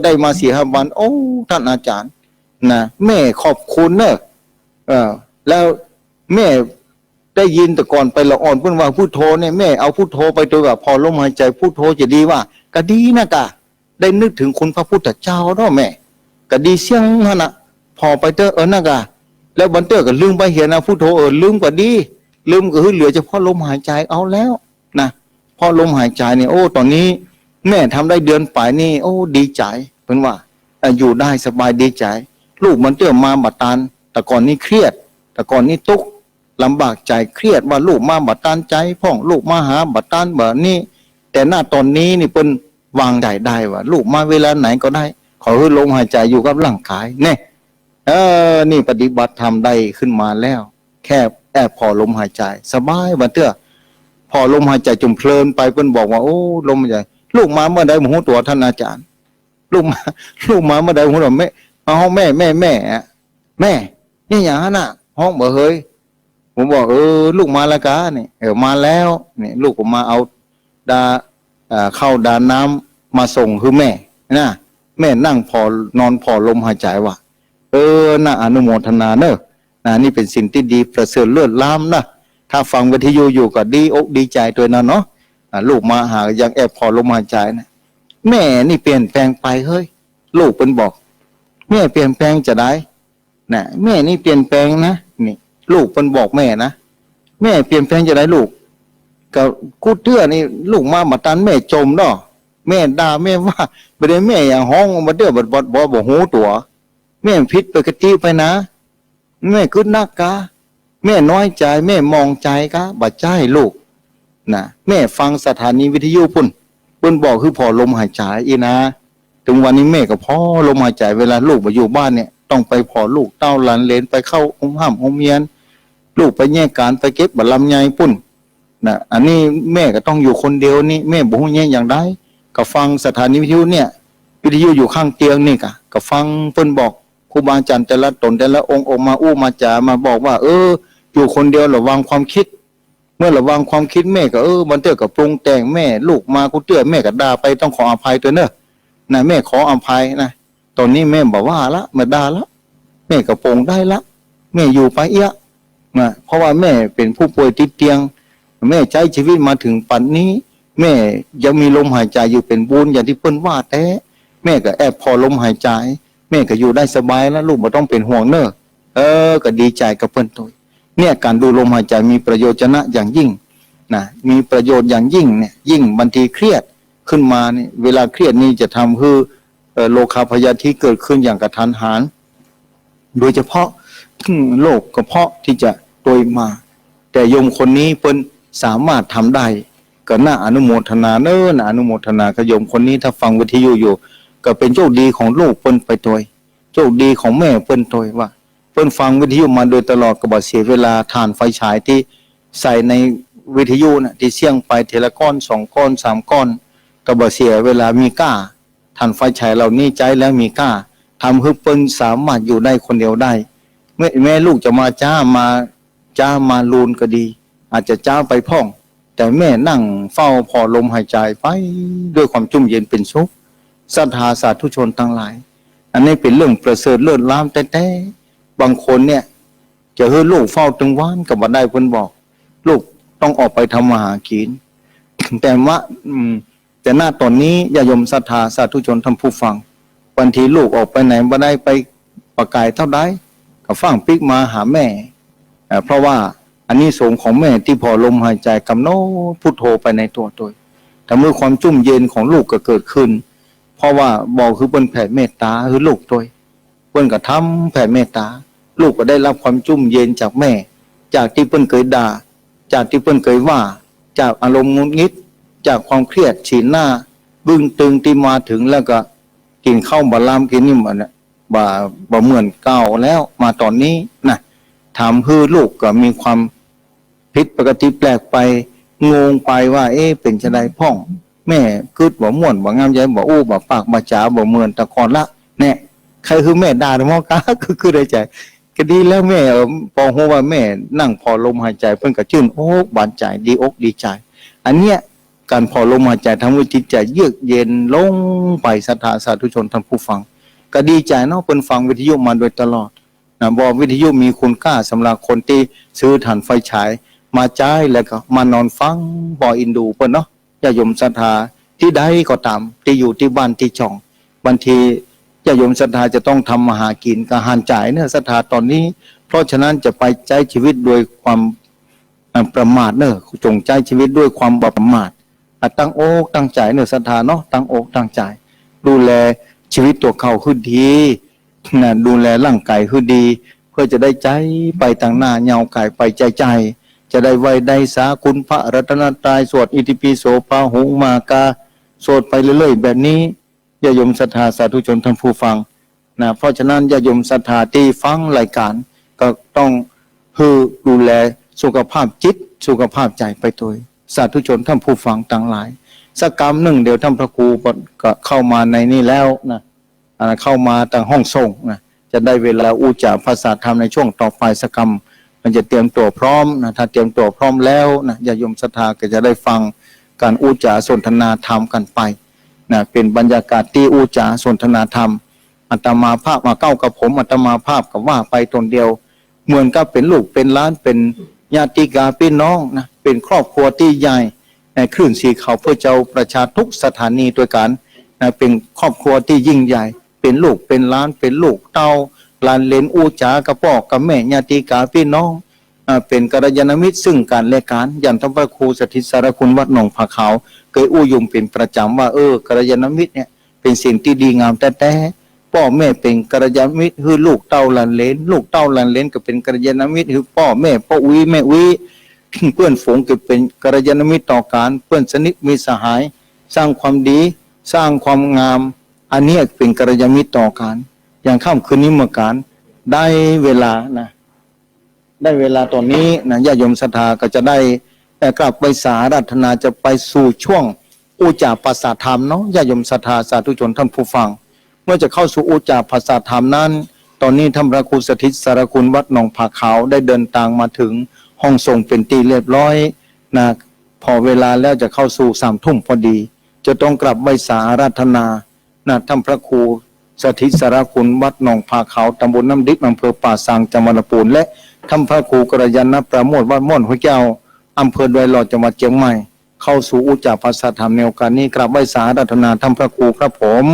ได้มา4-5 วันโอ้ท่านอาจารย์นะแม่ขอบคุณเนอะแล้วแม่ได้ยินแต่ก่อนไปละอ่อนเพิ่นว่าพุทโธเนี่ยแม่เอาพุทโธไปตัวแบบพอลมหายใจพุทโธจะดีว่าก็ดีนะกะได้นึกถึงคุณพระพุทธเจ้าเนาะแม่ก็ดีเสียงหั่นน่ะพอไปเตอนะกะแล้วบันเตอก็ลืมไปเห็นนะพุทโธลืมก็ดีลืมก็คือเหลือเฉพาะลมหายใจเอาแล้วนะพอลมหายใจเนี่ยโอ้ตอนนี้แม่ทำได้เดือนปลายนี่โอ้ดีใจเพิ่นว่าอยู่ได้สบายดีใจลูกมันเตอมาบัดตานแต่ก่อนนี้เครียดแต่ก่อนนี้ทุกข์ลำบากใจเครียดว่าลูกมาบัดตานใจพ่องลูกมาหาบัดตานแบบนี้แต่หน้าตอนนี้นี่เป็นวางใจได้ว่าลูกมาเวลาไหนก็ได้ขอให้ลมหายใจอยู่กับร่างกายเนี่ยนี่ปฏิบัติทำได้ขึ้นมาแล้วแค่แอบพอลมหายใจสบายบัดเตื้อพอลมหายใจจมเพลินไปเพิ่นบอกว่าโอ้ลมหายใจลูกมาเมื่อใดหมูตัวท่านอาจารย์ลูกมาเมื่อใดหมูตัวแม่ห้องแม่นี่อย่างนั้นน่ะห้องบ่เฮยผมบอกลูกมาแล้วกะนี่มาแล้วนี่ลูกผมมาเอาเข้าดาน้ำมาส่งคือแม่นะแม่นั่งพอนอนพอลมหายใจว่ะน่าอนุโมทนาเนอะนี่เป็นสิ่งที่ดีประเสริฐเลิศล้ำนะถ้าฟังวิทยุอยู่ก็ดีอกดีใจตัวนั้นเนาะลูกมาหายังแอบพอลมหายใจนะแม่นี่เปลี่ยนแปลงไปเฮ้ยลูกเป็นบอกแม่เปลี่ยนแปลงจะได้นะแม่นี่เปลี่ยนแปลงนะนี่ลูกเป็นบอกแม่นะแม่เปลี่ยนแปลงจะได้ลูกกับกูเตื้อนี่ลูกมาตันแม่จมเนาะแม่ด่าแม่ว่าประเดี๋ยวแม่อย่างห้องมาเตื้อบดบ่หูตัวแม่พิษปกติไปนะแม่ขึ้นนักกะแม่น้อยใจแม่มองใจกะบ่ใจลูกนะแม่ฟังสถานีวิทยุปุ่นบอกคือพอลมหายใจอีนะถึงวันนี้แม่ก็พอลมหายใจเวลาลูกมาอยู่บ้านเนี่ยต้องไปพอลูกเต้าหลานเลนไปเข้าห้ามเมียนลูกไปแย่การไปเก็บบัลลัมไยปุ่นนะอันนี้แม่ก็ต้องอยู่คนเดียวนี่แม่บ่ฮู้แย่อย่างใดก็ฟังสถานีวิทยุเนี่ยวิทยุอยู่ข้างเตียงนี่ก็ฟังเพิ่นบอกครูบาอาจารย์แต่ละตนแต่ละองค์มามาจามาบอกว่าอยู่คนเดียวระวังความคิดเมื่อระวังความคิดแม่ก็มันเตื้อกับปรุงแต่งแม่ลูกมากูเตื้อแม่ก็ด่าไปต้องขออภัยตัวเนอะนะแม่ขออภัยนะตอนนี้แม่บอกว่าละมาด่าละแม่ก็ปรุงได้ละแม่อยู่ไปนะเพราะว่าแม่เป็นผู้ป่วยติดเตียงแม่ใช้ชีวิตมาถึงปัจจุบันนี้แม่ยังมีลมหายใจอยู่เป็นบุญอย่างที่เพิ่นว่าแท้แม่ก็แอบพอลมหายใจแม่ก็อยู่ได้สบายแล้วลูกไม่ต้องเป็นห่วงเนอะก็ดีใจกับเพิ่นตัวเนี่ยการดูลมหายใจมีประโยชน์นะอย่างยิ่งนะมีประโยชน์อย่างยิ่งเนี่ยยิ่งบางทีเครียดขึ้นมาเนี่ยเวลาเครียดนี่จะทำคือโรคาพยาธิเกิดขึ้นอย่างกระทันหันโดยเฉพาะโรคกระเพาะที่จะโดยมาแต่โยมคนนี้เพิ่นสามารถทำได้ก็น่าอนุโมทนาเนอะน่าอนุโมทนากับโยมคนนี้ถ้าฟังวิทยุอยู่ก็เป็นโชคดีของลูกเพิ่นไปตัวโชคดีของแม่เพิ่นตัวว่าเพิ่นฟังวิทยุมาโดยตลอดก็บ่เสียเวลาทานไฟฉายที่ใส่ในวิทยุน่ะที่เสี่ยงไปทีละก้อน2ก้อน3ก้อนก็บ่เสียเวลามีกล้าทานไฟฉายเหล่านี้ใจแล้วมีกล้าทำให้เพิ่นสามารถอยู่ได้คนเดียวได้แม่ลูกจะมาจ้ามาลูนก็ดีอาจจะจ้าไปพ่องแต่แม่นั่งเฝ้าพอลมหายใจไปด้วยความชุ่มเย็นเป็นสุขศรัทธาสาธุชนทั้งหลายอันนี้เป็นเรื่องประเสริฐเลิศล้ำแต่บางคนเนี่ยจะให้ลูกเฝ้าตึงว่านกับบ่ได้เพิ่นบอกลูกต้องออกไปทำมาหากินแต่ว่าแต่หน้าตอนนี้ญาโยมศรัทธาสาธุชนท่านผู้ฟังบางทีลูกออกไปไหนบ่ได้ไปประกายเท่าใดก็ฟังปิกมาหาแม่เพราะว่าอันนี้สงของแม่ที่พอลมหายใจกำโนพุทโธไปในตัวแต่เมื่อความจุ่มเย็นของลูกก็เกิดขึ้นเพราะว่าบอกคือเปิ้นแผ่เมตตาคือลูกตัวเปิ้นก็ทำแผ่เมตตาลูกก็ได้รับความจุ่มเย็นจากแม่จากที่เปิ้นเคยด่าจากที่เปิ้นเคยว่าจากอารมณ์งุนงิดจากความเครียดฉีนหน้าบึ้งตึงที่มาถึงแล้วก็กินข้าวบะลามกินนี่มันบ่เหมือนเก่าแล้วมาตอนนี้นะ ทำให้ลูกก็มีความผิดปกติแปลกไปงงไปว่าเป็นจะได้พ่องแม่กึดบ่ม่วนบ่งามใจบ่อู้บ่ปากบ่จ๋าบ่เหมือนตะกอนละเนี่ยใครคือแม่ด่าหมอกะคือได้ใจก็ดีแล้วแม่พอฮู้ว่าแม่นั่งพอลมหายใจเพิ่นก็ชื่นอกบานใจดีอกดีใจอันเนี้ยการพอลมหายใจทำให้จิตใจเยือกเย็นลงไปศรัทธาสาธุชนท่านผู้ฟังก็ดีใจเนาะเพิ่นฟังวิทยุมาโดยตลอดนะบอกวิทยุมีคุณค่าสำหรับคนที่ซื้อถ่านไฟฉายมาจ่ายแล้วก็มานอนฟังบ่อินดูเพิ่นเนาะญาติโยมศรัทธาที่ใดก็ตามที่อยู่ที่บ้านที่ช่องบางทีญาติโยมศรัทธาจะต้องทำมาหากินก็หันจ่ายเนี่ยศรัทธาตอนนี้เพราะฉะนั้นจะไปใช้ชีวิตโดยความประมาทเนอะจงใช้ชีวิตด้วยความประมาทตั้งอกตั้งใจเนอะศรัทธาเนาะตั้งอกตั้งใจดูแลชีวิตตัวเขาขึ้นดีนะดูแลร่างกายขึ้นดีเพื่อจะได้ใจไปทางหน้าเงากายไปใจจะได้ไว้ได้สาคุณพระรัตนตรัยสวดอิติปิโสพาหุงมากาสวดไปเรื่อยๆแบบนี้ญาติโยมศรัทธาสาธุชนท่านผู้ฟังนะเพราะฉะนั้นญาติโยมศรัทธาที่ฟังรายการก็ต้องดูแลสุขภาพจิตสุขภาพใจไปตัวสาธุชนท่านผู้ฟังต่างหลายสักกรรมหนึ่งเดี๋ยวท่านพระครูก็เข้ามาในนี่แล้วนะเข้ามาทางห้องส่งนะจะได้เวลาอุจจาภาษาธรรมในช่วงต่อไปสักกรรมมันจะเตรียมตัวพร้อมนะถ้าเตรียมตัวพร้อมแล้วนะญาติโยมศรัทธาก็จะได้ฟังการอุจจาสนทนาธรรมกันไปนะเป็นบรรยากาศที่อุจจาสนทนาธรรมอาตมาภาพมาเก้ากับผมอาตมาภาพกับว่าไปตนเดียวเหมือนกับเป็นลูกเป็นหลานเป็นญาติกาพี่น้องนะเป็นครอบครัวที่ใหญ่ในคลื่นสีเขาเพื่อเจ้าประชาทุกสถานีด้วยกันนะเป็นครอบครัวที่ยิ่งใหญ่เป็นลูกเป็นหลานเป็นลูกเต้าหลานเลนอูจากระพ่อกับแม่ญาติกาพี่น้องเป็นกัลยาณมิตรซึ่งกันและกันยันท่านพระครูสถิตสารคุณวัดหนองผาขาวเคยอู้ยุมเป็นประจำว่ากัลยาณมิตรเนี่ยเป็นสิ่งที่ดีงามแต่พ่อแม่เป็นกัลยาณมิตรคือลูกเต้าหลานเลนลูกเต้าหลานเลนก็เป็นกัลยาณมิตรคือพ่อแม่พ่ออุ้ยแม่อุ้ยเพื่อนฝูงก็เป็นกัลยาณมิตรต่อกันเพื่อนสนิทมีสหายสร้างความดีสร้างความงามอันนี้เป็นกัลยาณมิตรต่อกันอย่างค่ำคืนนี้เมื่อการได้เวลานะได้เวลาตอนนี้นะญาติโยมศรัทธาก็จะได้กลับไปสาราธนาจะไปสู่ช่วงอุจจาภาษาธรรมเนาะญาติโยมศรัทธาสาธุชนท่านผู้ฟังเมื่อจะเข้าสู่อุจจาภาษาธรรมนั้นตอนนี้ท่านพระครูสถิตสารคุณวัดหนองผาขาวได้เดินทางมาถึงห้องส่งเป็นที่เรียบร้อยนะพอเวลาแล้วจะเข้าสู่3 ทุ่มพอดีจะต้องกลับไปสาราธนานะท่านพระครูสถิตสารคุณวัดหนองผาขาวตำบลน้ำดิบอำเภอป่าซางจังหวัดลำพูนและท่านพระครูกัลยาณประโมทวัดม่อนห้วยแก้วอำเภอดอยหลอดจังหวัดเชียงใหม่เข้าสู่อุจจาภาษาธรรมในโอกาสนี้กราบไหว้สาราธนาท่านพระครูครับผม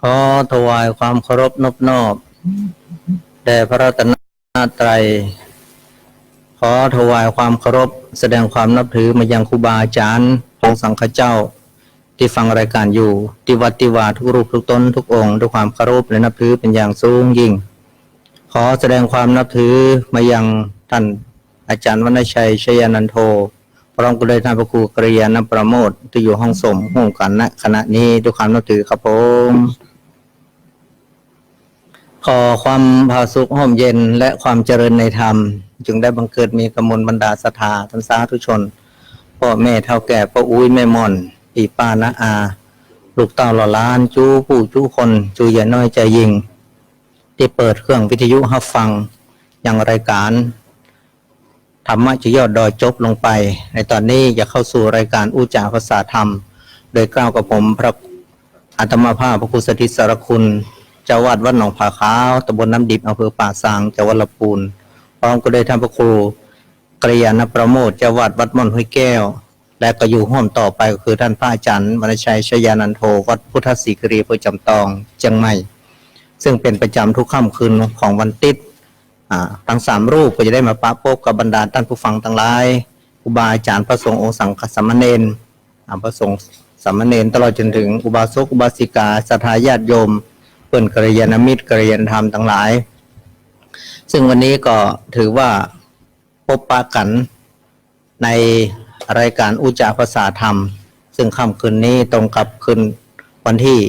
ขอถวายความเคารพนอบน้อมแด่พระรัตนตรัยขอถวายความเคารพแสดงความนับถือมายังครูบาอาจารย์ของสังฆเจ้าที่ฟังรายการอยู่ที่วัดที่วาทุกรูปทุกตนทุกองค์ด้วยความเคารพและนับถือเป็นอย่างสูงยิ่งขอแสดงความนับถือมายังท่านอาจารย์วรรณชัยชยานันโทพร้อมกับท่านพระครูกัลยาณประโมทที่อยู่ห้องส่งร่วมกันณขณะนี้ด้วยความนับถือครับผมขอความผาสุกห่มเย็นและความเจริญในธรรมจึงได้บังเกิดมีกมลบรรดาศรัทธาท่านสาธุชนพ่อแม่เฒ่าแก่พ่ออุ้ยแม่ม่อนปีป้าน้าอาลูกเต้าหล่อล้านจู้ผู้จู้คนจูใหญ่น้อยใจยิงที่เปิดเครื่องวิทยุรับฟังอย่างรายการธรรมะจะยอดดอยจบลงไปในตอนนี้จะเข้าสู่รายการอุจจาภาษาธรรมโดยกล่าวกับผมพระอาตมาภาพพระครูสถิตสารคุณเจ้าวาดวัดหนองผาขาวตำบลน้ำดิบอำเภอป่าซางจังหวัดลำพูนพร้อมก็ได้ท่านพระครูกัลยาณประโมทเจ้าวาดวัดม่อนห้วยแก้วและก็อยู่ห้อมต่อไปก็คือท่านพระอาจารย์วรรณชัยชยานันโทวัดพุทธศรีกรีประจำตองเชียงใหม่ซึ่งเป็นประจำทุกค่ำคืนของวันติดทั้ง3 รูปก็จะได้มาปะพบกับบรรดาท่านผู้ฟังทั้งหลายครูบาอาจารย์พระสงฆ์องค์สังฆสามเณรพระสงฆ์สามเณรตลอดจนถึงอุบาสกอุบาสิกาศรัทธาญาติโยมเพื่อนกัลยาณมิตรกัลยาณธรรมทั้งหลายซึ่งวันนี้ก็ถือว่าพบปะกันในรายการอุจจาภาษาธรรมซึ่งค่ำคืนนี้ตรงกับคืนวันที่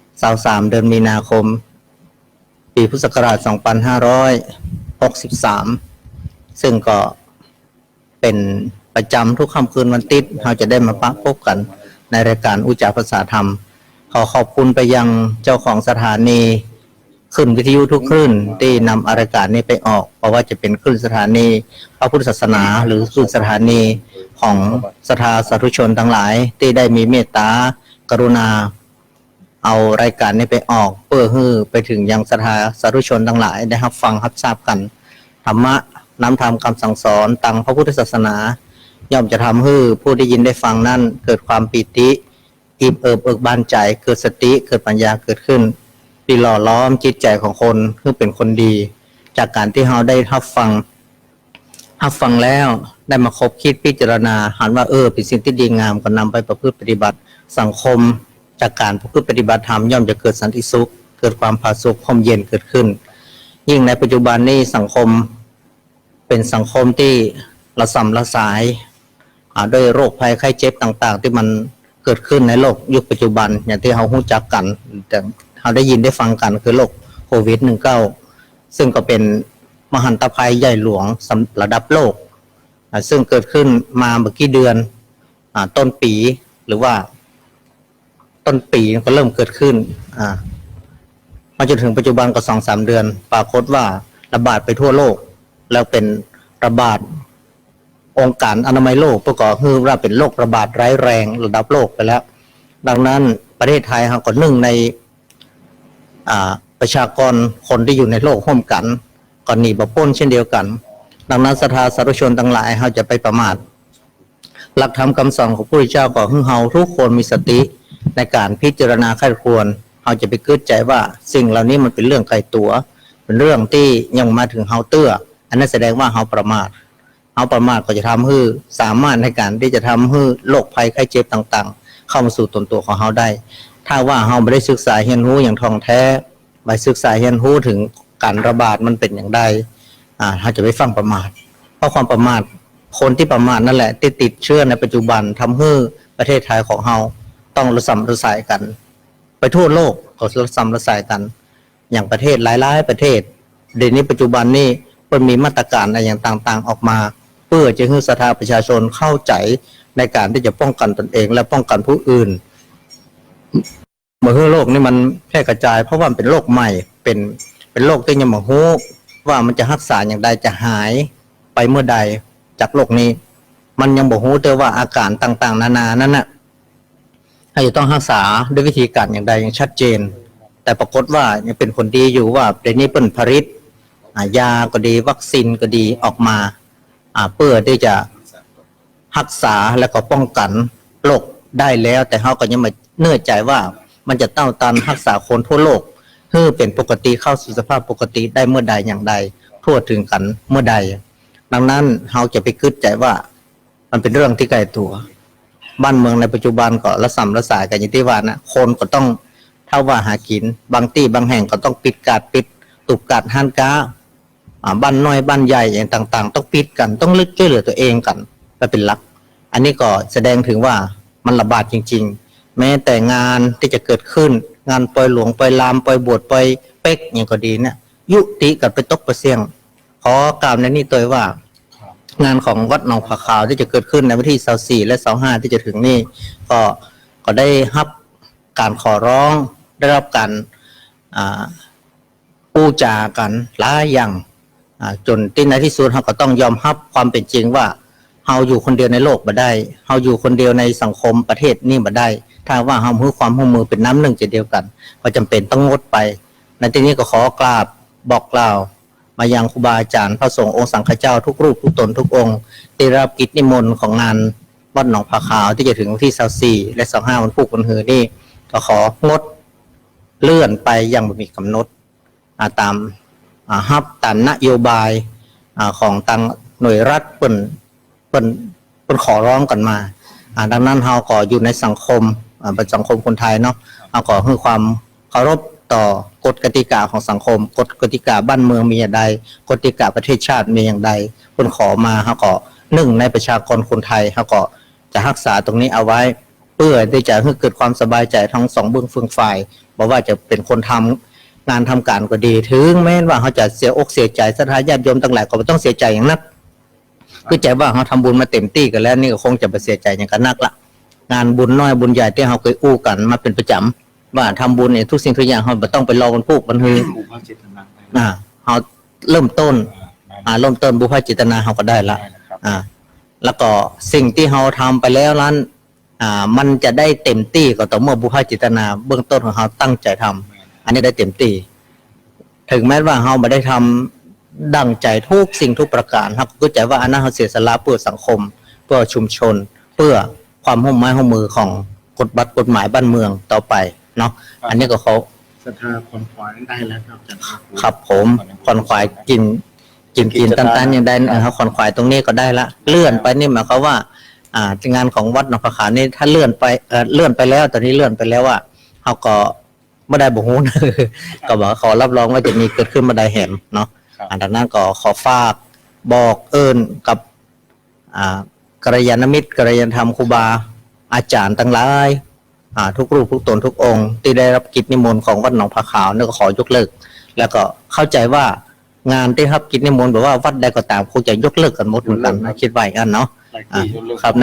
23 เดือนมีนาคมปีพุทธศักราช 2563ซึ่งก็เป็นประจำทุกค่ำคืนวันอาทิตย์เราจะได้มาพบกันในรายการอุจาภาษาธรรมขอขอบคุณไปยังเจ้าของสถานีขึ้นวิทยุทุกคลื่นที่นำรายการนี้ไปออกเพราะว่าจะเป็นคลื่นสถานีพระพุทธศาสนาหรือคลื่นสถานีของศรัทธาสาธุชนทั้งหลายที่ได้มีเมตตากรุณาเอารายการนี้ไปออกเพื่อให้ไปถึงยังศรัทธาสาธุชนทั้งหลายได้รับฟังรับทราบกันธรรมะนำธรรมคำสั่งสอนตังพระพุทธศาสนาย่อมจะทำให้ผู้ได้ยินได้ฟังนั้นเกิดความปิติอิ่มเอิบเอิกบานใจเกิดสติเกิดปัญญาเกิดขึ้นที่หล่อล้อมจิตใจของคนเพื่อเป็นคนดี จากการที่เราได้รับฟังแล้วได้มาคบคิดพิจารณาหันว่าเป็นสิ่งที่ดีงามก็นำไปประพฤติปฏิบัติสังคมจากการประพฤติปฏิบัติธรรมย่อมจะเกิดสันติสุขเกิดความผาสุกร่มเย็นเกิดขึ้นยิ่งในปัจจุบันนี้สังคมเป็นสังคมที่ระส่ำระสายด้วยโรคภัยไข้เจ็บต่างๆที่มันเกิดขึ้นในโลกยุคปัจจุบันอย่างที่เรารู้จักกันแต่เราได้ยินได้ฟังกันคือโรคโควิด-19 ซึ่งก็เป็นมหันตภัยใหญ่หลวงระดับโลกซึ่งเกิดขึ้นมาเมื่อกี้เดือนต้นปีหรือว่าต้นปีก็เริ่มเกิดขึ้นมาจนถึงปัจจุบันก็ 2-3 เดือนปรากฏว่าระบาดไปทั่วโลกแล้วเป็นระบาดองค์การอนามัยโลกประกอบคือว่าเป็นโรคระบาดร้ายแรงระดับโลกไปแล้วดังนั้นประเทศไทยเราก็หนึ่งในประชากรคนที่อยู่ในโลกร่วมกันก็หนีบ่พ้นเช่นเดียวกันดังนั้นศรัทธาสาธุชนทั้งหลายเราจะไปประมาทหลักธรรมคำสอนของพระพุทธเจ้าก็คือเราทุกคนมีสติในการพิจารณาใคร่ครวญเราจะไปเกิดใจว่าสิ่งเหล่านี้มันเป็นเรื่องไกลตัวเป็นเรื่องที่ยังมาถึงเฮาเตื้ออันนั้นแสดงว่าเฮาประมาทก็จะทำให้สามารถในการที่จะทำให้โรคภัยไข้เจ็บต่างๆเข้ามาสู่ตนตัวของเฮาได้ถ้าว่าเฮาไม่ได้ศึกษาเรียนรู้อย่างท่องแท้ไปศึกษาเรียนรู้ถึงการระบาดมันเป็นอย่างไรเราจะไปฟังประมาทเพราะความประมาทคนที่ประมาทนั่นแหละที่ติดเชื้อในปัจจุบันทำให้ประเทศไทยของเฮาต้องระส่ำระสายกันไปทั่วโลกก็ระส่ำระสายกันอย่างประเทศหลายๆประเทศเดี๋ยวนี้ปัจจุบันนี้มันมีมาตรการอะไรอย่างต่างๆออกมาเพื่อจะให้ศรัทธาประชาชนเข้าใจในการที่จะป้องกันตนเองและป้องกันผู้อื่นเมื่อโรคนี้มันแพร่กระจายเพราะว่ามันเป็นโรคใหม่เป็นโรคที่ยังไม่รู้ว่ามันจะรักษาอย่างใดจะหายไปเมื่อใดจากโรคนี้มันยังบอกรู้แต่ว่าอาการต่างๆนานานั้นน่ะให้จะต้องรักษาด้วยวิธีการอย่างใดอย่างชัดเจนแต่ปรากฏว่ายังเป็นคนดีอยู่ว่าเดี๋ยวนี้เป็นผลิตยาก็ดีวัคซีนก็ดีออกมาเพื่อที่จะรักษาและก็ป้องกันโรคได้แล้วแต่เขาก็ยังไม่เนื่อยใจว่ามันจะต้านทานรักษาคนทั่วโลกเพื่อเป็นปกติเข้าสู่สภาพปกติได้เมื่อใดอย่างใดทั่วถึงกันเมื่อใดดังนั้นเราจะไปคิดใจว่ามันเป็นเรื่องที่ไกลตัวบ้านเมืองในปัจจุบันก็ระส่ำระสายกันอย่างที่ว่านะคนก็ต้องเท่าว่าหากินบางที่บางแห่งก็ต้องปิดตุกกาดห้านก้าบ้านน้อยบ้านใหญ่อย่างต่างๆต้องปิดกันต้องลึกช่วยเหลือตัวเองกันและเป็นหลักอันนี้ก็แสดงถึงว่ามันระบาดจริงๆแม้แต่งานที่จะเกิดขึ้นงานปล่อยหลวงปล่อยลามปล่อยบวชปล่อยเป๊กอย่างก็ดีเนี่ยยุติกับไปตกประเสียงขอกล่าวในนี้ตัวว่างานของวัดหนองผาขาวที่จะเกิดขึ้นในวันที่24และ25ที่จะถึงนี้ก็ได้รับการขอร้องได้รับการปูจากันหลายอย่างจนที่ในที่สุดเราก็ต้องยอมรับความเป็นจริงว่าเราอยู่คนเดียวในโลกบ่ได้เราอยู่คนเดียวในสังคมประเทศนี้บ่ได้ถ้าว่าเรามีความร่วมมือเป็นน้ำหนึ่งใจเดียวกันก็จำเป็นต้องงดไปในที่นี้ก็ขอกราบบอกกล่าวมายังครูบาอาจารย์พระสงฆ์องค์สังฆเจ้าทุกรูปทุกตนทุกองค์ที่รับกิจนิมนต์ของงานวัดหนองผาขาวที่จะถึงวันที่24และ25วันพุธวันหือนี่ก็ของดเลื่อนไปอย่างไม่มีกำหนดตามฮับตามนโยบายของทางหน่วยรัฐเป็นขอร้องกันมาดังนั้นเราก็อยู่ในสังคมเป็นสังคมคนไทยเนาะเราก็ให้ความเคารพต่อกฎกติกาของสังคมกฎกติกาบ้านเมืองมีอย่างใดกฎกติกาประเทศชาติมีอย่างใดคนขอมาเราก็หนึ่งในประชากรคนไทยเราก็จะรักษาตรงนี้เอาไว้เพื่อที่จะให้เกิดความสบายใจทั้งสองเบื้องฝ่ายบอกว่าจะเป็นคนทำ งานทำการก็ดีถึงแม้ว่าเขาจะเสียอกเสียใจศรัทธาญาติโยมทั้งหลายก็ไม่ต้องเสียใจอย่างนักคือใจว่าเขาทำบุญมาเต็มที่กันแล้วนี่ก็คงจะไปเสียใจอย่างกันนักละงานบุญน้อยบุญใหญ่ที่เขาเคยอู้กันมาเป็นประจำว่าทำบุญเนี่ยทุกสิ่งทุกอย่างเขาไม่ต้องไปรอกันพูกบันทึกเขาเริ่มต้นเริ่มต้นบุพจิตนาเขาก็ได้ละแล้วก็สิ่งที่เขาทำไปแล้วนั้นมันจะได้เต็มที่ก็ต่อเมื่อบุพจิตนาเบื้องต้นของเขาตั้งใจทำอันนี้ได้เต็มที่ถึงแม้ว่าเขาไม่ได้ทำดั่งใจทุกสิ่งทุกประการครับก็ใจว่าอันนั้นเขาเสียสละเพื่อสังคมเพื่อชุมชนเพื่อความร่วมไม้ร่วมมือของกฎหมายบ้านเมืองต่อไปเนาะอันนี้ก็เขาศรัทธาคนควายได้แล้วครับอาจารย์ครับผมคนควายกินตันๆอย่างใดนะครับคนควายตรงนี้ก็ได้ละเลื่อนไปนี่หมายความว่างานของวัดหนองผาขาวนี่ถ้าเลื่อนไปแล้วตอนนี้เลื่อนไปแล้วว่าเขาก็ไม่ได้บุญก็บอกขอรับรองว่าจะมีเกิดขึ้นมาได้เห็นเนาะดังนั้นก็ขอฝากบอกกับกัลยาณมิตรกัลยาณธรรมครูบาอาจารย์ทั้งหลายทุกรูปทุกตนทุกองค์ที่ได้รับกิจนิมนต์ของวัดหนองผาขาวนี่ก็ขอยกเลิกแล้วก็เข้าใจว่างานที่รับกิจนิมนต์แบบว่าวัดใดก็ตามคงจะยกเลิกกันหมดเหมือนกันคิดไว้กันเนาะครับ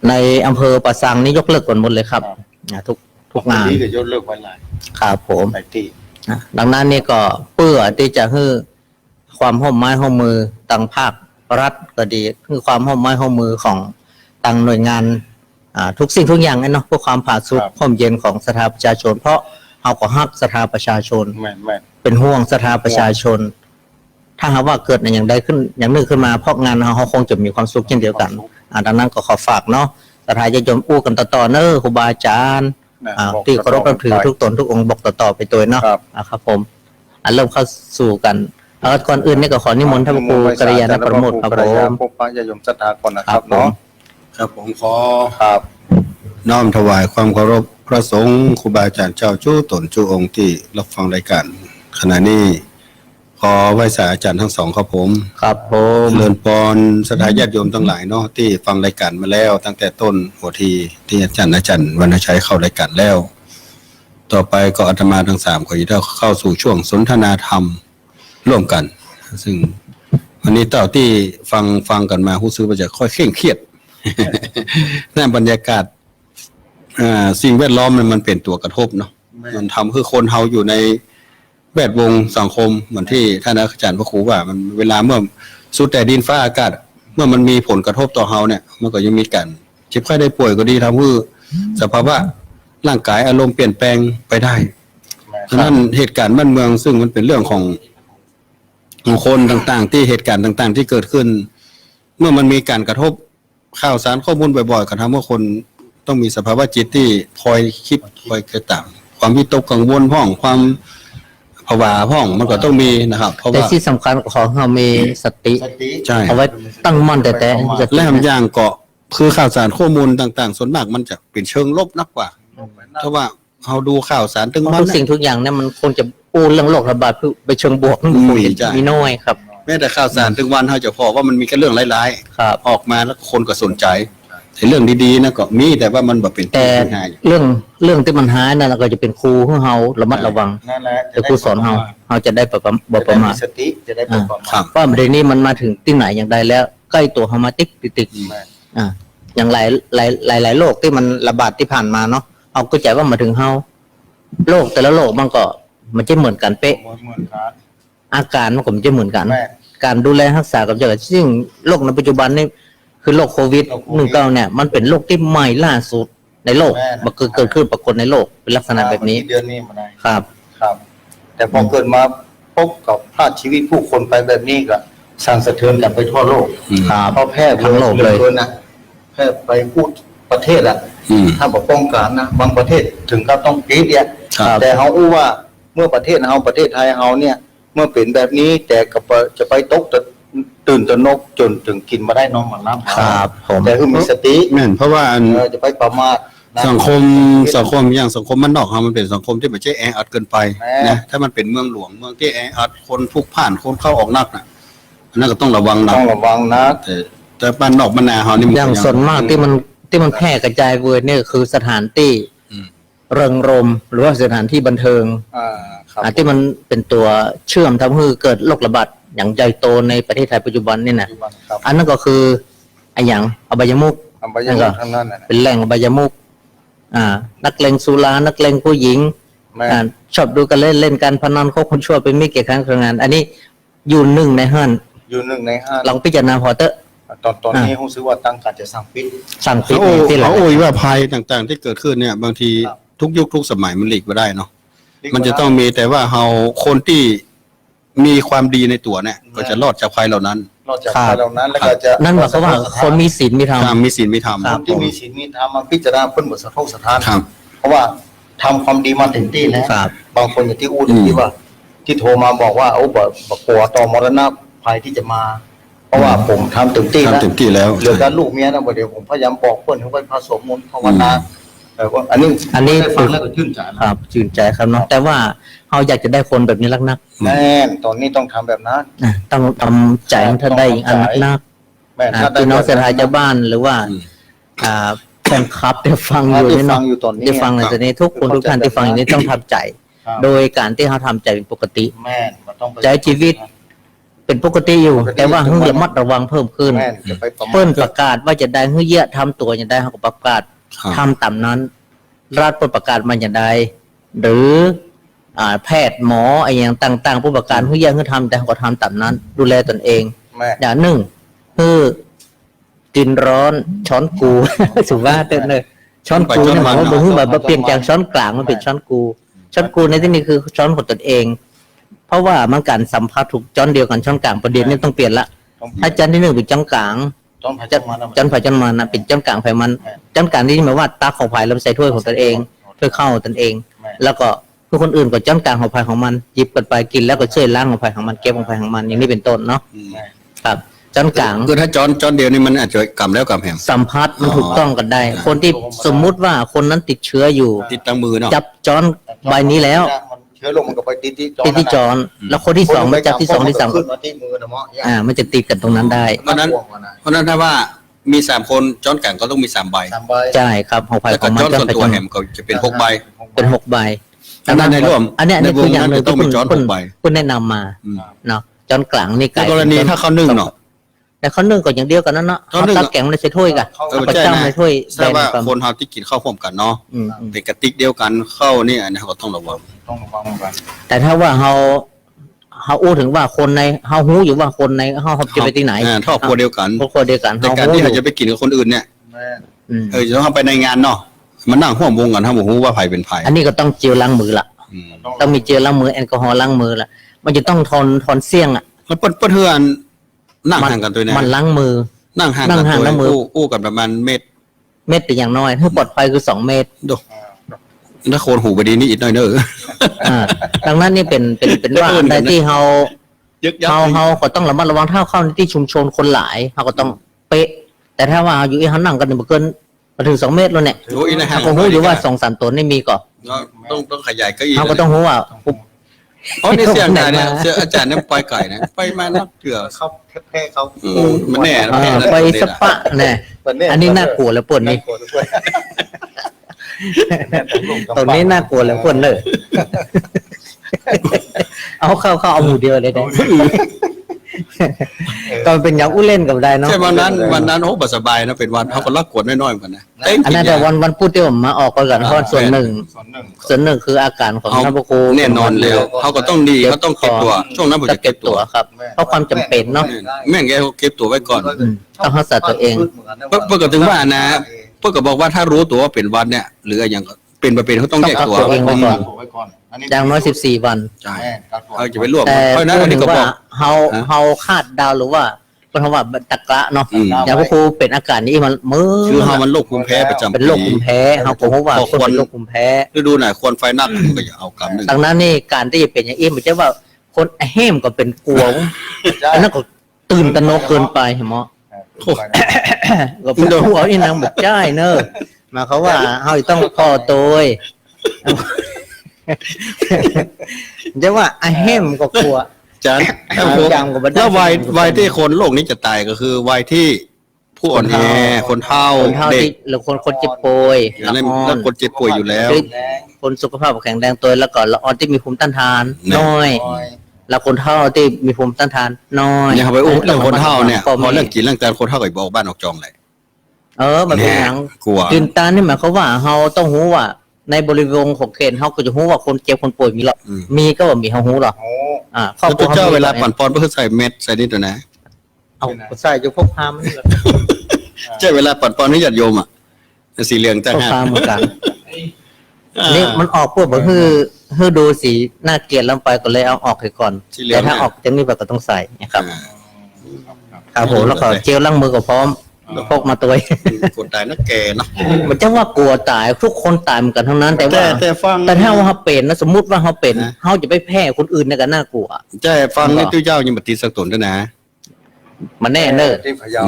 ในอำเภอป่าซังนี่ยกเลิกกันหมดเลยครับทุกงานที่ก็ยกเลิกไว้หลายครับผมดังนั้นนี่ก็เพื่อที่จะให้ความร่วมไม้ร่วมมือต่างภาครัฐก็ดีคือความร่วมไม้ร่วมมือของต่างหน่วยงานทุกสิ่งทุกอย่างเนาะเพื่อความผาสุกความเย็นของสถาประชาชนเพราะเราก็ฮักสถาประชาชนเป็นห่วงสถาประชาชนถ้าหากว่าเกิดอย่างใดขึ้นอย่างหนึ่งขึ้นมาเพราะงานเขาคงจะมีความสุขเช่นเดียวกันดังนั้นก็ขอฝากเนาะสถาญาติโยมอู้กันต่อเนอะครูบาอาจารย์ที่เคารพนับถือทุกตนทุกองค์บอกต่อไปตัวเนาะครับผมเริ่มเข้าสู่กันก่อนอื่นนี่ก็ขอนิมนต์ท่านครูกัลยาณประโมทครับผมพบปะญาติโยมศรัทธาก่อนนะครับเนาะครับผมขอน้อมถวายความเคารพพระสงฆ์ครูบาอาจารย์เจ้าจู้ตนจู้องค์ที่รับฟังรายการขณะนี้ขอไหว้สาอาจารย์ทั้งสองครับผมครับผมเจริญพรศรัทธาญาติโยมทั้งหลายเนาะที่ฟังรายการมาแล้วตั้งแต่ต้นหัวทีที่อาจารย์วรรณชัยเข้ารายการแล้วต่อไปก็อาตมาทั้งสามก็จะเข้าสู่ช่วงสนทนาธรรมร่วมกันซึ่งวันนี้เต่าที่ฟังกันมาผู้ซื้อจะค่อยเคร่งเครียดนั่นบรรยากาศสิ่งแวดล้อมมันเป็นตัวกระทบเนาะมันทำให้คนเฮาอยู่ในแวดวงสังคมเหมือนที่ท่านอาจารย์พระครูว่ามันเวลาเมื่อสุดแต่ดินฟ้าอากาศเมื่อมันมีผลกระทบต่อเฮาเนี่ยมันก็ยังมีกันเจ็บไข้ได้ป่วยก็ดีทำให้สภาวะร่างกายอารมณ์เปลี่ยนแปลงไปได้ฉะนั้นเหตุการณ์บ้านเมืองซึ่งมันเป็นเรื่องของคนต่างๆที่เหตุการณ์ต่างๆที่เกิดขึ้นเมื่อมันมีการกระทบข่าวสารข้อมูลบ่อยๆก็ทำให้คนต้องมีสภาวะจิตที่คอยคิดคอยเกิดต่างความวิตกกังวลห้องความภาวะห้องมันก็ต้องมีนะครับเพราะว่าที่สำคัญของเรามีสติใช่เอาไว้ตั้งมั่นแต่และทำอย่างก็คือข่าวสารข้อมูลต่างๆส่วนมากมันจะเป็นเชิงลบนักกว่าเพราะว่าเราดูข่าวสารตึงมันทุกสิ่งทุกอย่างเนี่ยมันควรจะปูเรื่องโรคระบาดไปเชิงบวกมีน้อยครับแม้แต่ข่าวสารตึงวันเราจะพอว่ามันมีแค่เรื่องร้ายๆออกมาแล้วคนก็สนใจเรื่องดีๆนะก็มีแต่ว่ามันแบบเป็นแต่เรื่องที่มันหายนั่นก็จะเป็นครูของเราระมัดระวังแต่ครูสอนเราจะได้ประมาทสติจะได้ประมาทว่าประเด็นนี้มันมาถึงที่ไหนอย่างใดแล้วใกล้ตัวเฮามาติ๊กอย่างหลายโรคที่มันระบาดที่ผ่านมาเนาะเอาก็ใจว่ามาถึงเฮาโรคแต่ละโรคมันก็มันจะเหมือนกันเป๊ะอาการมันก็จะเหมือนกันการดูแลรักษากับเจ้าซึ่งโรคในปัจจุบันนี่คือโรคโควิด-19เนี่ยมันเป็นโรคที่ใหม่ล่าสุดในโลกมันเกิดขึ้นปรากฏในโลกเป็นลักษณะแบบนี้เดือนนี้มาได้ครับแต่พอเกิดมาพบกับพลาดชีวิตผู้คนไปแบบนี้ก็สั่นสะเทือนกันไปทั่วโลกเพราะแพร่ทั้งโลกเลยนะแพร่ไปพูดประเทศอ่ะถ้าบอกป้องกันนะบางประเทศถึงกับต้องกรี๊ดเนี่ยแต่เฮาอู้ว่าเมื่อประเทศเฮาประเทศไทยเฮาเนี่ยเมื่อเป็นแบบนี้แต่ก็จะไปตกตื่นตระหนกจนถึงกินมาได้น้องมันน้ำครับแต่คือมีสติแม่นเพราะว่าจะไปประมาทสังคมอย่างสังคมมันนอกมันเป็นสังคมที่ไม่ใช่แออัดเกินไปนะถ้ามันเป็นเมืองหลวงเมืองที่แออัดคนพลุกพล่านคนเข้าออกนักน่ะนั่นก็ต้องระวังนะแต่บ้านนอกบ้านนาเฮานี่อย่างส่วนมากที่มันแพร่กระจายเวอร์เนี่ยคือสถานที่เริงรมหรือว่าสถานที่บันเทิง ที่มันเป็นตัวเชื่อมทำให้เกิดโรคระบาดอย่างใหญ่โตในประเทศไทยปัจจุบันนี่นะ ครับ อันนั้นก็คือไอ้อย่างอบายมุก ทำไปยังไงทั้งนั้นน่ะ เป็นแหล่งอบายมุกนักเลงสุรานักเลงผู้หญิง แม่ ชอบดูกันเล่นการพนันเขาคนชั่วเป็นไม่เกี่ยวข้องงาน อันนี้อยู่หนึ่งในห้าน อยู่หนึ่งในห้า ลองพิจารณาพอเตอะ ตอนนี้ผมซื้อว่าตั้งการจะสั่งปิด สั่งปิด เขา ที่หลั เขา ง โอ้ยว่าภัยต่างๆ ที่เกิดขึ้นเนี่ย บางที ครับ ทุกยุคทุกสมัยมันหลีกไม่ได้เนาะมันจะต้องมีแต่ว่าเราคนที่มีความดีในตัวเนี่ย ก็จะรอดจากภัยเหล่านั้น นอกจากภัยเหล่านั้นแล้วก็จะ นั่นหมายความว่าคนมีศีลมีธรรม ถ้ามีศีลมีธรรม คนที่มีศีลมีธรรมมาพิจารณาเพิ่นบทสะทกสะท้าน ครับ เพราะว่าทำความดีมาถึงที่แล้ว ครับ บางคนอย่างที่อู้ที่ว่า ที่โทรมาบอกว่าเอาบอกกลัวต่อมรณะภัยที่จะมา เพราะว่าผมทำถึงที่แล้ว ทำถึงที่แล้ว เหลือการลูกเมียนะเดี๋ยวผมพยายามบอกเพื่อนให้ไปผสมมนต์ภาวนาแต่ว่าอันนี้ อันนี้ ได้ฟังแล้วก็ชื่นใจนะครับ ชื่นใจครับเนาะแต่ว่าเราอยากจะได้คนแบบนี้นัก แม่นตอนนี้ต้องทำแบบนั้น ต้องทำใจของท่านได้อย่างอันนัก แม่นถ้าได้ พี่น้องเสียหายเจ้าบ้านหรือว่า อืม แฟนคลับที่ฟังอยู่ ที่ นี่ ฟั เนาะ งอยู่ตอนนี้ ที่ฟังในตอนนี้ทุกคนทุกท่านที่ฟังอย่างนี้ต้องทำใจ ครับ โดยการที่เขาทำใจเป็นปกติ แม่นมันต้องไป ใจชีวิต เป็นปกติอยู่ ปกติ แต่ว่าเพิ่งระมัดระวังเพิ่มขึ้น แม่นจะไปประมา เพิ่ ท นประกาศว่าจะได้เฮ้ยเยอะทำตัวอย่างได้เขาก็ประกาศ ครับ ทำตามนั้น รัฐประกาศมาอย่างใดหรือแพทย์หมออะไรอย่างต่างๆผู้ประกาศเฮ้ยเยอะเขาทำแต่เขาก็ทำตามนั้น ดูแลตนเอง แม่น อย่างหนึ่งคือกินร้อนช้อนกู สุว่าเต้นเลยช้อนกูเนี่ยหมายว่าบ่ฮู้แบบเปลี่ยนจากช้อนกลางมาเป็นช้อนกู ช้อนกูในที่นี้คือช้อนของตนเอง เพราะว่ามันการสัมผัสถูกช้อนเดียวกันช้อนกลางประเด็นนี้ต้องเปลี่ยนละ ต้อง ถ้าจานที่หนึ่งเป็นช้อนกลาง ต้องพยา จะ ยามมาแล้ว จานไผ่จานมันนะเป็นช้อนกลางไผ่มันช้อนกลางที่หมายว่าตาของไผ่แล้วใส่ถ้วยของตนเองถ้วยข้าวของตนเอง แม่น แล้วก็คือคนอื่นก็ช้อนกลางของไผ่ของมันหยิบกันไปกินแล้วก็ช่วยล้างของไผ่ของมันเก็บของไผ่ของมันอย่างนี้เป็นต้นเนาะ อืม แม่น ครับช้อนกลาง คือถ้าจอนเดียวนี่มันอาจจะกำแล้วกำแหม สัมผัสมันถูกต้องกันได้ คนที่สมมุติว่าคนนั้นติดเชื้ออยู่ ติดตั้งมือเนาะ จับช้อนใบนี้แล้ว มันเชื้อลงมันก็ไปติดที่จอ ติดที่จอนแล้วคนที่สองมาจับที่สองที่สาม ขึ้นมาที่มือนะเนาะ มันจะติดกันตรงนั้นได้ เพราะฉะนั้น เพราะฉะนั้นถ้าว่ามี3 คนจอนแก่งก็ต้องมี3 ใบ สามใบ ใช่ครับของไผ่ แล้ว ข ก็ องมัน จอน จะ ส่วน ไป ตัว จน แหมก็จะเป็น6 ใบ เป็น6 ใบ อันนั้นในร่วม อันนี้ ในว คื ง ออย่าง นั้น หนึ่ง จะต้องมีจอน คุณ 6 ใบ คุณแนะนำมา อืม เนาะจอนกลางนี่ ในกรณีถ้าเขานึ่งเนาะ แต่เขานึ่งก็อย่างเดียวกันนั่นเนาะ เขานึ่ง ตักแกงในใส่ถ้วยกัน เออ ประ ใช่ จ้ำ นะ ในถ้วย แสดงว่า แบน คนเฮาที่กินข้าวพร้อมกันเนาะ อืม เป็นกระติกเดียวกันเข้านี่อันนี้เขาก็ต้องระวัง ต้องระวังกัน แต่ถ้าว่าเขาอู้ถึงว่าคนในเขาหูอยู่ว่าคนในเขาจะไปที่ไหน ถ้าครอบครัวเดียวกัน ครอบครัวเดียวกัน แต่การที่เขาจะไปกินกับคนอื่นเนี่ย แม่น อืม จะต้องไปในงานเนาะมันนั่งร่วมวงกันถ้าบอกว่าไผเป็นไผ อันนี้ก็ต้องเจลล้างมือละ อืม ต้องมีเจลล้างมือแอลกอฮอล์ล้างมือละมันจะต้องทนเสี่ยงอ่ะ แล้วเปิ้นเฮือนนั่งห่างกันตัวเนี่ย มันล้างมือ นั่งห่าง นั่ กัน งห่าง ตัว แล้วมือ อู้กันประมาณเมตร เม็ดเป็นอย่างน้อยให้ปลอดภัยคือ2 เมตร ดูถ้าโคนหูไปดีนี่อีกหน่อยเด้อ ดังนั้นนี่เป็นว่าอันใดที่เรา ยึกยัก เราก็ต้องระมัดระวังถ้าเข้าในที่ชุมชนคนหลายเราก็ต้องเป๊ะ แต่ถ้าว่าอยู่อีหันนั่งกันเนี่ยมันเกินมาถึง2 เมตรแล้วเนี่ย โอ้ยนะฮะ เราก็รู้อยู่ว่า2-3 ตัวนี่มีก่อน ต้องขยายเก็อี เราก็ต้องรู้ว่า อ๋อนี่เสียงนายเนี่ยเสียอาจารย์เนี่ยปล่อยไก่นะไปมานักเถื่อ เขาแพ้เขา มันแน่นะแน่นะ ไปสปะเนี่ยอันนี้น่ากลัวแล้วปนนี่ตรงนี้น่ากลัวแล้วปนเลยเอาเข้าเอาหมู่เดียวเลยได้ก็เป็นอย่างอู้เล่นกับได้เนาะ ใช่วันนั้นโอ้บ่สบายนะเป็นวันเขาก็ลักกวดน้อยๆเหมือนกันนะเต้ง อัน กิน นั้นแต่ ยา วันพุธที่ผมมาออกก่อนเพราะส่วนหนึ่ง ส่วนหนึ่งคืออาการของท่านพระครู แน่นอนแล้วเขาก็ต้องดีเขาต้องเก็บตัวช่วงนั้นผม จะ จะ เก็ เก็ บบ ตั ตัว ว ครับ เพราะความจำเป็นเนาะ แม่งแกเก็บตัวไว้ก่อน ต้องรักษาตัวเอง เพื่อก็ถึงว่านะเพื่อก็บอกว่าถ้ารู้ตัวว่าเป็นวันเนี่ยหรืออย่างเป็นประเป็นเขาต้องแยกตัว ต้องกักตัวเองไว้ก่อน ไว้ก่อน อย่างน้อย14 วัน ใช่ แม่กักตัว เขาจะไปร่วม แต่ เพราะฉะนั้น พู อั ด น ถึ นี้ ง ก็บ ว่า อก เขาคาดเดาวหรือว่าเป็นคำว่าตะกระเนาะ อืม อย่างพระครูเป็นอาการนี้มันมือ คือเขามันโรคภูมิแพ้ประจำ เป็นโรคภูมิแพ้เขาก็รู้ว่าคนเป็นโรคภูมิแพ้ ฤดูไหนควรไฟนักมันก็อย่าเอากำหนึ่ง ดังนั้นนี่การที่จะเป็นอย่างนี้มันจะว่าคนแห้มก็เป็นกลัวอันนั้นก็ตื่นตระหนกเกินไปเห็นไหม ก็เป็นผู้เอาอีนางแบบจ้ายเนอะมาเขาว่าเฮาต้องพอตัวจะว่าไอ้เฮมก็กลัว จาน จำก็บ่ได้ แล้ววัยที่คนโลกนี้จะตายก็คือวัยที่ ผู้อ่อนแอคนเฒ่า คนเฒ่า เด็ ที่ ก หรือคนเจ็บป่วย อันนั้นแล้วคนเจ็บป่วยอยู่แล้ว คนสุขภาพแข็งแรงตัวแล้วก็ละอ่อนที่มีภูมิต้านทาน นะ น้อย แล้วคนเฒ่าที่มีภูมิต้านทานน้อย อย่าไปอุ้มเรื่องคนเฒ่าเนี่ย ก็ พอ มี เรื่องกินเรื่องการคนเฒ่าก็บอกบ้านออกจองเลย มันเป็นหยัง กลัว กินตานี่หมายความว่าเฮาต้องรู้ว่า ในบริเวณของเขตเฮาก็จะรู้ว่าคนเจ็บคนป่วยมีหรอก อืม มีก็ว่ามีเฮารู้หรอกครอบ แล้ว ครั ตัว วเจ้าเวลา มี ปั่นปอนเพื่อใส่เม็ดใส่นี่ตัวนะ เอาใส่อยู่พวกพามนี่แหละ เจ้าเวลาปั่นปอนให้ญาติโยมอ่ะสีเหลืองต่าง พวก หาก พามเหมือนกันนี่มันออกพวกบ่ฮือดูสีน่าเกลียดลงไปก็เลยเอาออกให้ก่อนแต่ถ้าออกจากนี้ไปก็ต้องใส่นะครับครับผมแล้วก็เจลล้างมือก็พร้อมพกมาตัว กดตายนักแกเนาะ มันจะว่ากลัวตายทุกคนตายเหมือนกันทั้งนั้น แต่ว่า แต่ฟัง แต่ถ้าว่าเขาเป็นนะสมมุติว่าเขาเป็น นะ เขาจะไปแพร่คนอื่นเนี่ยก็น่ากลัว เจ้าฟังนี่ตู้เจ้ายังมาตีสักตนด้วยนะ มันแน่เนอะ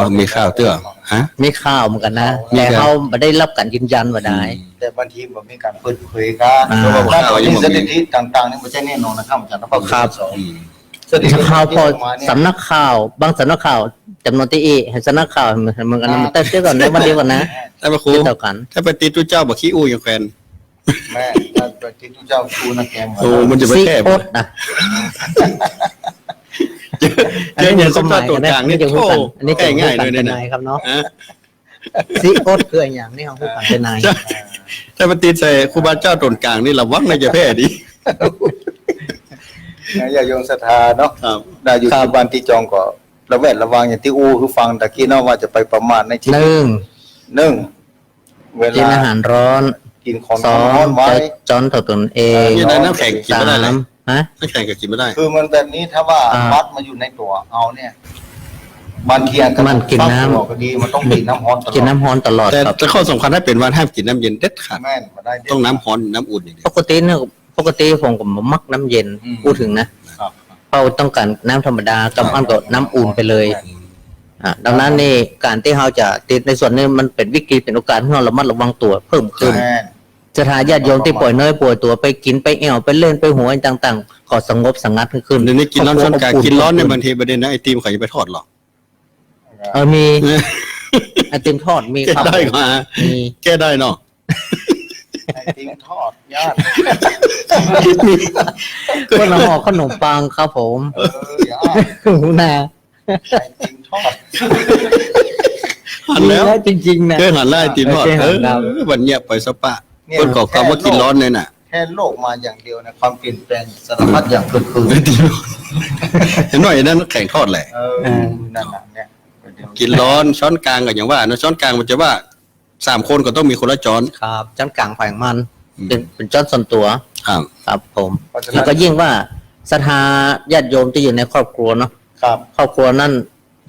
มันมีข้าวเตื้อฮะ มีข่าวเหมือนกันนะ มี แต่ ข่าว เขาไม่ได้รับการยืนยันว่าได้ แต่บางทีมันมีการเปิดเผยกัน อ่า เพราะว่าสถิติต่างๆนี่ไม่ใช่แน่นอนนะครับอาจารย์แล้วก็ ครับ อืม สถิติ ข่าวพอ ที่กมาเนี่ย สำนักข่าว บางสำนักข่าวจำนวนที่เห็นสำนักข่าวเหมือนกันนะมันเต้นก่อนในวันเดียวกันนะ ถ้าไปครู เดียวกัน ถ้าไปตีตู้เจ้าบอกขี้อู้อย่างแฟน แม่ถ้าไปที่ทุกเจ้าชูนะแกม โอ้มันจะไป ซี แก้ โอดนะ เจอเนี่ยสุดยอดตัวกลางนี่ จะพูด โอ้ กันอันนี้จะ ง่าย พูด ๆ กัน เลย เป็น เนี่ย นายครับเนาะ ฮะ ซีโอดคืออย่างนี้เขาพูดกันเป็นนาย ถ้าไปตีใส่ครูบาเจ้าตนกลางนี่ระวังในจะแพ้ดี อย่าโยงศรัทธาเนาะ ครับ ได้อยู่ที่บ้านที่จองก็ระแวดระวังอย่างที่อูคือฟังตะกี้เนาะว่าจะไปประมาทในที่ หนึ่ง หนึ่งเว กิน ลา อาหารร้อน กินของ สอง ร้อนไว้ จอนต่อตนเอง นี่ได้น้ำแข็งกิน สา ไม่ได้เลย มฮะ น้ำแข็งก็กินไม่ได้ คือมันแบบนี้ถ้าว่า อ่า วัดมาอยู่ในตัวเอาเนี่ยบางทีอาจจะ มันกินน้ำ ฟักตัวก็ดีมันต้องกินน้ำร้อนตลอด กินน้ำร้อนตลอด แต่ ครับ แต่ข้อสำคัญถ้าเป็นวันห้ามกินน้ำเย็นเด็ดขาด แม่นมาได้เด็ด ต้องน้ำร้อนน้ำอุ่นอย่างเดีย ป ว กติเนี่ยปกติผมก็มักน้ำเย็น อืม พูดถึงนะครับ เขาต้องการน้ำธรรมดากับอันก็น้ำอุ่นไปเลยดังนั้นนี่การที่เขาจะติดในส่วนนี้มันเป็นวิกฤตเป็นโอกาสที่เราระมัดระวังตัวเพิ่มขึ้น แม่น จะทาญาติโยมที่ป่วยน้อยป่วยตัวไปกินไปแอวไปเล่นไปหัวต่างๆก็สงบสงัดขึ้น เดี๋ยวนี้กินร้อนช้อนกลางกินร้อนเนี่ยบางทีประเด็นนะไอติมเขาจะไปทอดหรอก มีไอติมทอดมี แก้ ครับ ได้มา มี แก้ได้เนาะ ไอ้ติ้งทอดญาติ ก็เราห่อขนมปังครับผม ญาติ หูนา ไอ้ติ้งทอด หันแล้ว จริงๆนะ เคยหันไล่ไอติมทอด เคยหันครับ วันเนี้ยไปสปะคนก่อคำว่ากินร้อนเนี่ยน่ะ แค่โลกมาอย่างเดียวนะความเปลี่ยนแปลงสารพัดอย่างเกิดขึ้น ไอติมร้อนเห็นหน่อยนั่นแข่งทอดแหละ นั่นน่ะเนี่ย กินร้อนช้อนกลางก็อย่างว่านะช้อนกลางมันจะว่า3 คนก็ต้องมีคนละช้อน ครับจ้อนกลางแผงมัน อืม เป็นจ้อนส่วนตัว ครับ ครับผม เพราะฉะ แล้ นั้ วน ก็ยิ่งว่าศรัทธาญาติโยมที่อยู่ในครอบครัวเนาะ ครับ ครอบครัวนั่น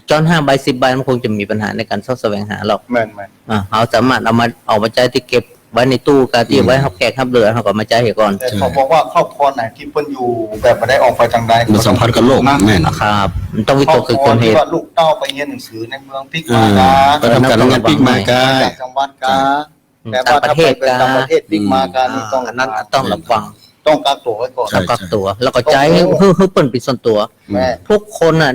จ้อน5 ใบ 10 ใบมันคงจะมีปัญหาในการเสาะแสวงหาหรอก แม่นแม่น เขาสามารถเอามาใจายที่เก็บไว้ในตู้กาที่ไว้เขาแขกทับเรือเขาก็มาใจายให้ก่อน แต่เขาบอกว่าครอบครัวไหนที่เพิ่นอยู่แบบไม่ได้ออกไปทางใด มันสัมพันธ์กับโลก นะ แม่น นะครับมันต้องวิ คร ต อบ ก ค คือ รัว คนเห ที่ ตุ ว่าลูกเต้าไปเรียนหนังสือในเมืองพริก อ่า มา ไปทำการโรงงานปิ๊กมาก็ จากจังหวัดกาแต่ ต่าง ว่า ประ ถ้า เท ไป ศ เป็น กา ต่างประเทศปิ๊กมาการนี่ต้อง อันนั้นต้องระวัง ต้องกักตัวไว้ก่อน ใช่ แล้วก็ตัว แล้วก็ใจายให้เปิ่นปิดส่วนตัว แม่ ทุกคนน่ะ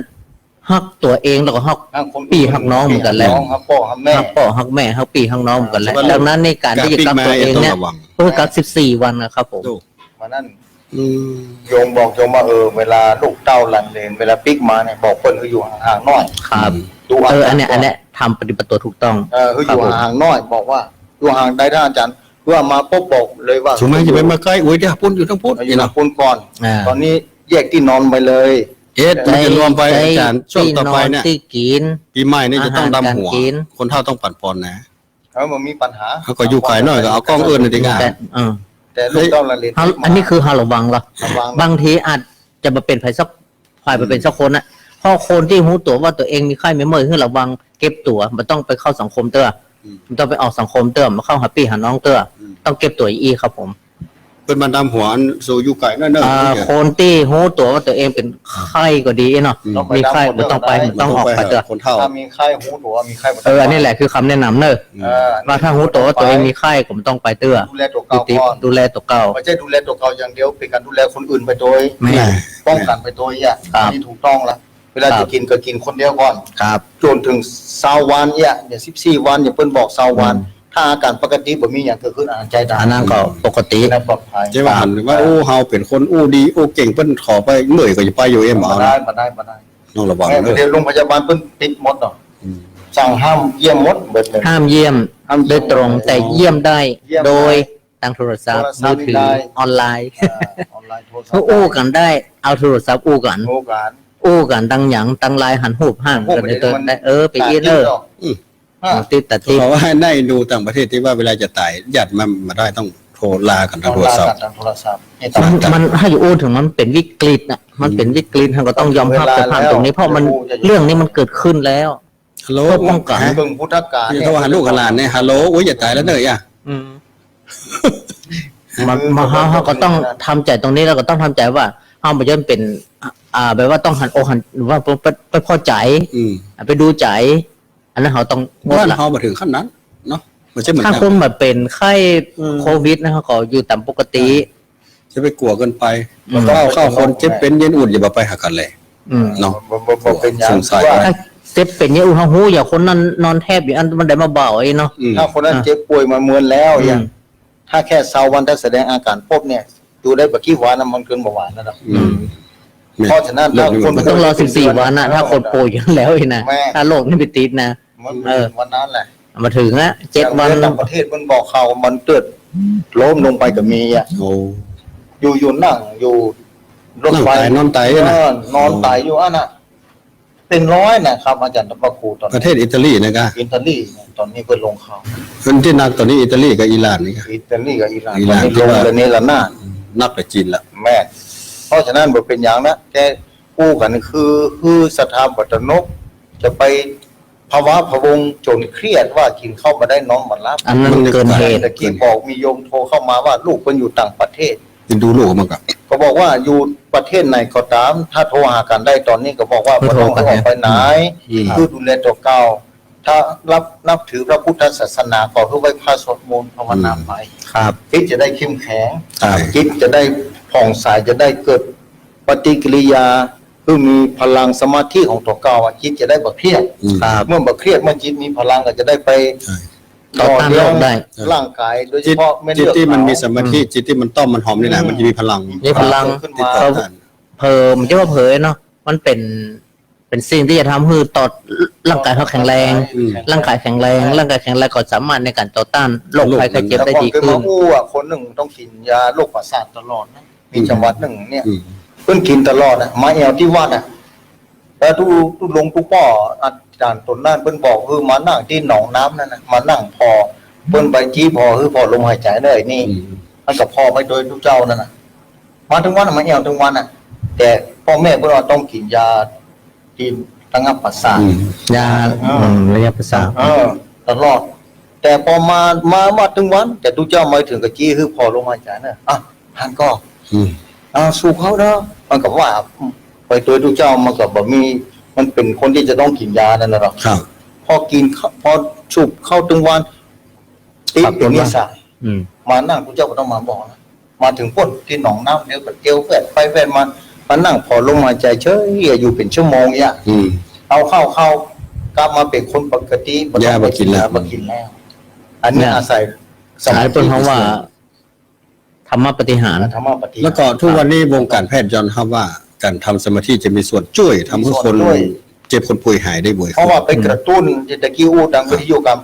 ฮักตัวเองแล้วก็ฮัก คน พี่ฮักน้องเหมือนกันแหละ น้องฮักพ่อฮักแม่ ฮักพ่อฮักแม่ฮักพี่ฮักน้องเหมือนกันแหละดังนั้นในการที่จะกักตัวเองเนี่ย ระวัง เพื่อกัก14 วันนะครับผม ถูก มานั่นโยมบอกโยมว่าเวลาลูกเต้าหลันเลนเวลาปิ๊กมาเนี่ยบอกเพิ่นคืออยู่ห่างๆหน่อย ครับ ดู อันเนี้ยทำปฏิบัติตัวถูกต้อง คืออยู่ห่างๆหน่อยบอกว่าอยู่ห่างได้ท่านอาจารย์เพื่อมาปุ๊บบอกเลยว่า ถูกไหมจะไปมาใกล้อุ้ยเดี๋ยวพุ่นอยู่ทั้งพุ่น อยู่ นี่ หลั เนาะ งปุนก่อน อ่า ตอนนี้แยกที่นอนไปเลย มันจะรวมไปอาจารย์ช่วงต่อไปเนี่ย ที่กิน ปีใหม่เนี่ยจะต้องดำหัว อาหารการกิน คนเฒ่าต้องปั่นปอนนะ มันมีปัญหา เขาก็อยู่ไกลหน่อยก็เอากล้องเอื้อนในที่งาน แต่ แต่ลูกเต้าหลันเลน อันนี้คือฮาระวังเหรอ ระวัง บางทีอาจจะมาเป็นไผสักฝ่ายไปเป็นสักคนน่ะเพราะคนที่รู้ตัวว่าตัวเองมีไข้ไม่เมื่อยให้ระวังเก็บตัวมันต้องไปเข้าสังคมเตื้อมันต้องไปออกสังคมเตื้อมาเข้าหาพี่หาน้องเตื้อต้องเก็บตัวอีครับผม เป็นมันดำหัวสู่อยู่ไกลนั่นเนอะ คนที่รู้ตัวว่าตัวเองเป็นไข้ก็ดีเนาะมีไข้มันต้องไปมันต้องออกไปเตื้อ คนเฒ่า ถ้ามีไข้หูหนูมีไข้ อันนี้แหละคือคำแนะนำเนอะว่าถ้ารู้ตัวว่าตัวเองมีไข้ก็ไม่ต้องไปเตื้อ ดูแลตัวเก่าก่อน ดูแลตัวเก่า ไม่ใช่ดูแลตัวเก่าอย่างเดียวเป็นการดูแลคนอื่นไปโดย ไม่ ป้องกันไปโดยนี่ถูกต้องละ เวลาจะกินก็กินคนเดียวก่อน ครับ จนถึง20 วันเนี่ย14 วันเนี่ยเพิ่นบอก20 วัน ถ้าอาการปกติบ่มีอย่างเกิดขึ้นอาหารใจได้ อันนั้นก็ปกติ และปลอดภัย ใช่ว่าหันว่าโอ้เฮาเป็นคนอู้ดีอู้เก่งเพิ่นขอไปเหนื่อยก็จะไปอยู่เอ็มเอา มา นะ ได้มาได้มาได้ ต้องระวัง แม่ เด้อ เดี๋ยวโรงพยาบาลเพิ่นปิดหมดเนาะ อืม สั่งห้ามเยี่ยมหมดเบิดเลย ห้ามเยี่ยม ห้ามเยี่ยม โดยตรงแต่เยี่ยมได้ เยี่ยมได้ โดยทางโทรศัพท์ โทรศัพท์ มือถือ ได้ ออนไลน์ ออนไลน์โทรศัพ เขา ท์ อู้กันได้เอาโทรศัพท์อู้กัน โอกาส อู้กันตั้งหยังตั้งไลน์หันหูบห้างกันได้เติมได้ไปเอียนเนอร์ ติดแต่ติด เพราะว่าได้ดูต่างประเทศที่ว่าเวลาจะตายญาติมาได้ต้องโทรลากันทางโทรศัพท์ ทางโทรศัพท์นี่ต้อง มันถ้าอยู่อู้ถึงมันเป็นวิกฤตน่ะมันเป็นวิกฤตท่านก็ต้องยอมรับสภาพตรงนี้เพราะมันเรื่องนี้มันเกิดขึ้นแล้ว ฮัลโหล เพื่อป้องกัน ฮะ เบิ่งพุทธการ ที่เขาว่าลูกกับหลานเนี่ยฮัลโหลโอ้ยอย่าตายแล้วเนยอ่ะ มาเขาก็ต้องทำใจตรงนี้แล้วก็ต้องทำใจว่าเขาไม่จำเป็นแบบว่าต้องหันอกหันหรือว่าไปพอใจ อืม ไปดูใจ อันนั้นเขาต้องงด บ้าน ละ เฮามาถึงขั้นนั้นเนาะมันจะเหมือน ถ้า กัน คนมาเป็นไข้โควิดนะเขาก็อยู่ตามปกติ จะไปกลัวเกินไป อืม เข้าคนเจ็บเป็นเย็นอุ่นอย่าไปหากันเลย อืม เนาะ บ่เป็นอย่าง สงสัย ว่า ถ้าเจ็บเป็นเนี่ยอุ้งหูอย่าคนนั้นนอนแทบอยู่อันมันได้มาเบาไอ้เนาะ อืม ถ้าคนนั้นเจ็บป่วยมาเมือนแล้วอย่างถ้าแค่20 วันถ้าแสดงอาการพบเนี่ยดูได้บ่กี่วันนะมันเกินเบาหวานแล้วนะ อืม เพราะฉะนั้นถ้าคน มันต้องรอ14 วันนะถ้าคนป่วยอยู่แล้วไอ้นะ แม่ ถ้าโรคนี่ไปติดนะ มัน เออ วันนั้นแหละ มาถึงอะ7 วัน ต่างประเทศมันบอกเขามันเกิดล้มลงไปก็มีอ่ะ โอ้ อยู่นั่งอยู่รถไฟ นอนตายนะ นอนตายอยู่อันน่ะเป็นร้อยนะครับอาจารย์ตะปะครูตอน ประเทศอิตาลีนะครับ อิตาลีเนี่ยตอนนี้เพิ่นลงเขา คนที่นักตอนนี้อิตาลีกับอิหร่านนี่ครับ อิตาลีกับอิหร่าน อิ ต ห อน ร่าน นี้ ที่ ลง ว่า ระเนระนาด นับกับจีนละ แม่เพราะฉะนั้นบ่เป็นอย่างนะแต่กู้กันคือสถาบัตนกจะไปภาวะพะวงจนเครียดว่ากินข้าวมาได้น้องมันรับ อันนั้นเกินเหตุ ตะกี้บอกมีโยมโทรเข้ามาว่าลูกเพิ่นอยู่ต่างประเทศ เป็นดูลูกมันกับ ก็บอกว่าอยู่ประเทศไหนก็ตาม ถ้าโทรหากันได้ตอนนี้ก็บอกว่า ไม่ บ่ โทร ต้อง กัน ออกไปไหน คือดูแลตัวเก่าถ้านับถือพระพุทธศาสนาก็คือไว้พระสวดมนต์ภาวนาไป ครับ จิตจะได้เข้มแข็ง ใช่ จิตจะได้ผ่องใสจะได้เกิดปฏิกิริยาคือมีพลังสมาธิของตัวเก่าอะจิตจะได้บ่เครียด ครับ เมื่อบ่เครียดเมื่อจิตมีพลังก็จะได้ไป ใช่ ต่อต้านโรคได้ ร่างกายโดยเฉ จิต พาะเม็ด จิต เลือด ที่มันมี ขาว สมาธิจิตที่มันต้อมมันหอมนี่แหละมันจะมีพลัง มีพลัง ขึ้น ที่ มา ต่อต้าน เผลอมันจะว่าเผยเนาะมันเป็นสิ่งที่จะทำให้ต่อร่างกายเขาแข็งแรง ร่างกายแข็งแรง ร่างกายแข็งแรงก็สามารถในการต่อต้านโรคภัยไข้เจ็บได้ดี แล้วก็ ขึ้ มาน อู้อ่ะคนหนึ่งต้องกินยาโรคประสาทตลอดนะมีจังหวัดหนึ่งเนี่ย อืม เพิ่นกินตลอดนะมาแอวที่วัดอ่ะแล้วทุลงทุกป่ออาจารย์ตนนั่นเพิ่นบอกคือมานั่งที่หนองน้ำนั่นนะมานั่งพอเพิ่นไปจี้พอคือพอลมหายใจได้นี่ อืม มันก็พอไปโดยทุกเจ้านั่นน่ะมาถึงวันน่ะมาแอวถึงวันอ่ะ แต่พ่อแม่เพิ่นว่าต้องกินยาที่ระงับประสาท อืม ยาระยะประสาท ตลอด แต่พอมาถึงวัน แต่ทุกเจ้ามาถึงกับจี้คือพอลมหายใจน่ะอ่ะท่านก็ อืม สู้เขาเนาะมันก็ว่าไปตัวทุกเจ้ามันก็บ่มีมันเป็นคนที่จะต้องกินยานั่นน่ะหรอก ครับ พอกินพอฉุบเข้าถึงวันติดเป็นนิสัย อืม มานั่งทุกเจ้าก็ต้องมาบอกนะมาถึงพ้นที่หนองน้ำเดี๋ยวก็เจียวแฟดไปแฟดมานั่งพอลมหายใจเฉยอยู่เป็นชั่วโมงเนี่ย อืม เอาเข้ากลับมาเป็นคนปกติ ยาบ่กินแล้ว บ่กินแล้ว อันนี้อาศัย สายเป็นเพราะว่าธรรมปฏิหาร ธรรมปฏิหาร แล้วก็ทุกวันนี้วงการแพทย์ยอมรับว่าการทำสมาธิจะมีส่วนช่วยทำให้คนเจ็บคนป่วยหายได้บ่อย เพราะว่าไปกระตุ้นตะกี้อู้ดังวิทยุกรรม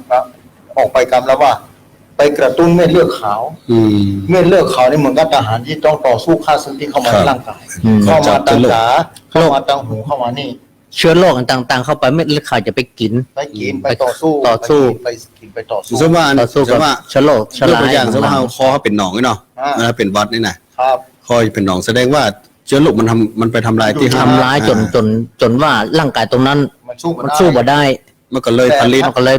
ออกไปกรรมแล้วว่า ไปกระตุ้นเม็ดเลือดขาว อืม เม็ดเลือดขาวนี่เหมือนกับทหารที่ต้องต่อสู้ฆ่าศึกที่เข้ามา ครั ใน บ ร่างกาย อืม เข้ามาทางขาเข้ามาทางหูเข้ามานี่ เชื้อโรคต่างๆ เข้าไปเม็ดเลือดขาวจะไปกิน ไปกินไปต่อสู้ ไปกินไปต่อสู้ สมมติว่า ต่อสู้ สม กับ มติว่า เชื้อโรคเชื้อ ตัว รา อย่างสมมติ ต่า ว่าง คอเขาเป็นหนองไอ้เนาะ อ่า เป็นวัดนี่นะครับ คอเป็นหนองแสดงว่าเชื้อโรคมันไปทำลายที่ ๆทำร้ายจนว่าร่างกายตรงนั้น มันสู้ มันสู้บ่ได้ มันก็เลยผลิต มันก็เลย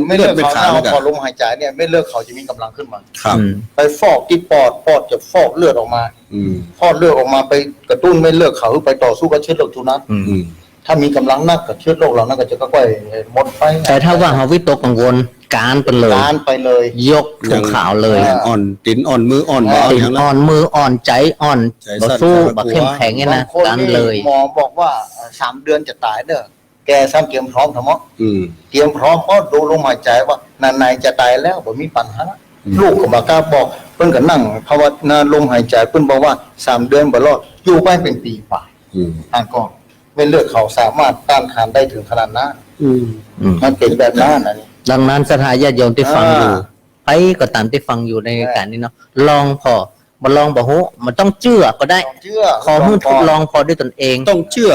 ไม่ เลื เลื อ อ ด ด เป็น เขา ขาแล้วกัน พอลมหายใจเนี่ยไม่เลือดเขาจะมีกำลังขึ้นมา ครับ อืม ไปฟอกที่ปอดจะฟอกเลือดออกมา อืม ฟอกเลือดออกมาไปกระตุ้นไม่เลือดเขาไปต่อสู้กับเชื้อโรคทุกนั้น อืม อืม ถ้ามีกำลังนักกับเชื้อโรคเหล่านั้นก็จะค่อยๆหมดไป แต่ถ้าว่าเราวิตกกังวล การไปเลย การไปเลย ยกถุงขาวเลย อ่อนตินอ่อนมืออ่อนบ่เอา ติ่ อย่าง อ่ ละ อนมืออ่อนใจอ่อน ใจ บ่ สั่น สู้ ใจ บ่ กลัว เข้มแข็งไงนะ บางคน การ นี่ เลย หมอบอกว่า3 เดือนจะตายเด้อแกซ้ำเตรียมพร้อมทั้งหมด อืม เตรียมพร้อมเพราะดูลมหายใจว่านายจะตายแล้วบ่มีปัญหา อืม ลูกก็มากล้าบอกเพิ่นก็นั่งภาวนาลมหายใจเพิ่นบอกว่า3 เดือนบ่รอดอยู่ไปเป็นปีป่าย อืม ทางก่อนเป็นเลือดเขาสามารถต้านทานได้ถึงขนาดนั้น อืม อืม มันเป็นแบบนั้นนะนี่ ดังนั้นสถาญาติโยมที่ฟังอยู่ อ่า ใครก็ตามที่ฟังอยู่ในการนี้เนาะลองพอมาลองบ่ฮู้มันต้องเชื่อก็ได้ ต้องเชื่อ ขอให้ทดลองพอด้วยตนเอง ต้องเชื่อ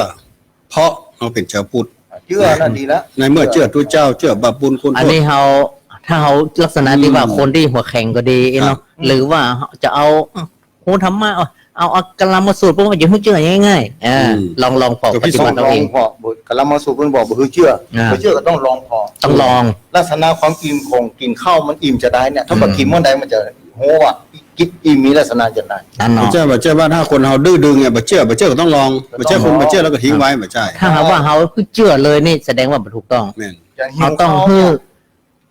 เพราะเราเป็นชาวพุทธ เชื่อนั่นดีแล้ว ในเมื่อเชื่อทุกเจ้าเชื่อบาปบุญคุณ อัน โทษ นี้เราถ้าเราลักษณะที่ว่าคนที่หัวแข็งก็ดีเนาะหรือว่าจะเอาโหธรรมะเอากลามาสูตรพวกมันอย่าให้เชื่อง่ายๆลองพอปฏิบัติ ล เอา อ เอง ง พอบุกลามาสู่เพิ่นบอกบ่คือเชื่อ อ่า บ่เชื่อก็ต้องลองพอ ต้องลอง ลักษณะความอิ่มของกินข้าวมันอิ่มจะได้เนี่ยถ้าบ่กินเมื่อใดมันจะโหว่ากินอิ่มมีลักษณะจะได้ นั่น บ่ เนาะ เชื่อบ่เชื่อว่าถ้าคนเราดื้อดึงเนี่ยบ่เชื่อก็ต้องลองบ่เชื่อคนบ่เชื่อแล้วก็ทิ้งไว้บ่ใช่ ถ้าหากว่าเขาเชื่อเลยนี่แสดงว่ามันถูกต้อง แม่น อย่างหิ เขา ว ต้อง ข้าว เพื่อ เนี่ย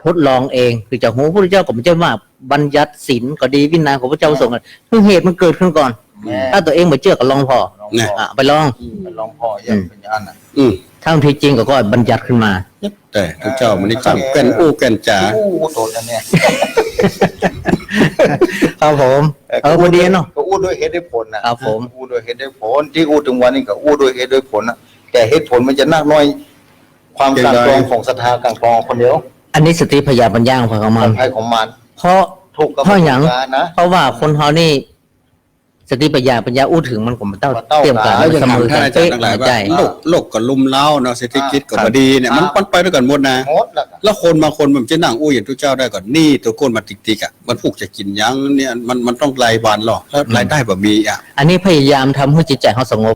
ทดลองเองคือจะหูพระพุทธเจ้าก็ไม่ใช่ว่าบัญญัติศีลก็ดีวินัยของพระเจ้าส่งกันคือเหตุมันเกิดขึ้นก่อน แม่ ถ้าตัวเองไม่เชื่อก็ลองพอ ลอง เนี่ย พอ ไปลอง ไปลองพออย่างเป็นอย่างนั้นน่ะ อืม ถ้ามันทีจริงก็บัญญัติขึ้นมา แต่ทุกเจ้ามันนี่ข้ามแก่นอู้แก่นจ๋า อู้โตจังเนี่ย ครับผมพอดีเนาะ ก็อู้ด้วยเหตุด้วยผลนะครับ ผม อู้ด้วยเหตุด้วยผลที่อู้ถึงวันนี้ก็อู้ด้วยเหตุด้วยผลนะแต่เหตุผลมันจะนักน้อย ความกลางกรองของศรัทธากลางกรองคนเดียว อันนี้สติปัญญาปัญญาของเขา ข มั อน งใครของมัน เพราะ ถูกกับ เพราะอย่าง การนะ เพราะว่าคนเขานี่สติปัญญาอู้ถึงมันก็มันเต้า มันเต้า เตรียมกัน กัน แล้วจะ เสมอ ทำ กั ท่าน น อาจารย์ทั้งหลายว่า ใจ โลกก็ลุมเล้าเนาะเศรษฐกิจก็บ่ดีเนี่ยมันไปด้วยกันหมดนะ หมดแล้วก็ แล้วคนบางคนมันจะนั่งอู้อย่างทุกเจ้าได้ก่อนนี่ตัวก้นมาติ๊กๆอ่ะมันผูกจะกินยังเนี่ยมันต้องรายวันหรอกแล้วรายได้บ่มีอ่ะ อันนี้พยายามทำให้จิตใจเขาสงบ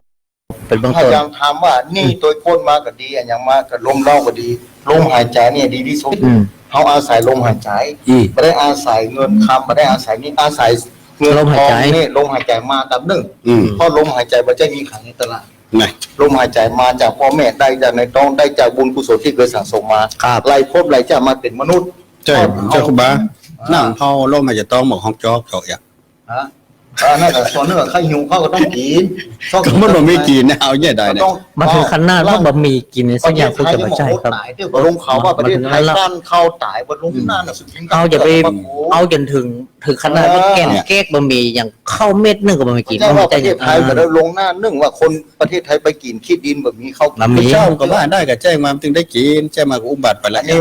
เป็นเบื้อง พ ต้น ยายามทำว่านี่ตัวก้นมาก็ดีอันยังมาก็ลมเล่าก็ดีลมหายใจเนี่ยดีที่สุด อืม เขาอาศัยลมหายใจ อืม ไม่ได้อาศัยเงินคำไม่ได้อาศัยนี่อาศัยเงิน ลมหายใจ ทองนี่ลมหายใจมาตับหนึ่ง อืม เพราะลมหายใจมันจะมีขายในตลาด ไง ลมหายใจมาจากพ่อแม่ได้จากในท้องได้จากบุญกุศลที่เคยสั่งสมมา ครับ ไล่ภพไล่จะมาเป็นมนุษย์ ใช่เจ้าคุณบานั่งเฮาล่มให้จะต้องหมอกห้องจอกเจาะอ่ะ ฮะนั่นแหละส่วนนึงข้าหิวข้าวก็ต้องกิน ก็มันบ่มีกินเนี่ยเอาเนี่ยได้เนี่ย มาถึงขนาดว่าบะหมี่กินในสักอย่างคุณจะมาใช่ครับ เดี๋ยวก็ลงเขาว่าประเทศไทยด้านเข้าตายบนลงนั่นน่ะสุดจริง เอาอย่าไปเอาจนถึงขนาดว่าแกนเก๊กบะหมี่อย่างข้าวเม็ดนึงก็บะหมี่กิน ใช่ว่าป จะ ระเทศไทยก็ได้ลงหน้านึ่งว่าคนประเทศไทยไปกินขี้ดินแบบนี้เขา บะห พระ มี่ เจ้าก็ว่าได้ก็แจ้งมาถึงได้กินแจ้งมาก็อุ้มบัตรไป อั แล้ว นนี้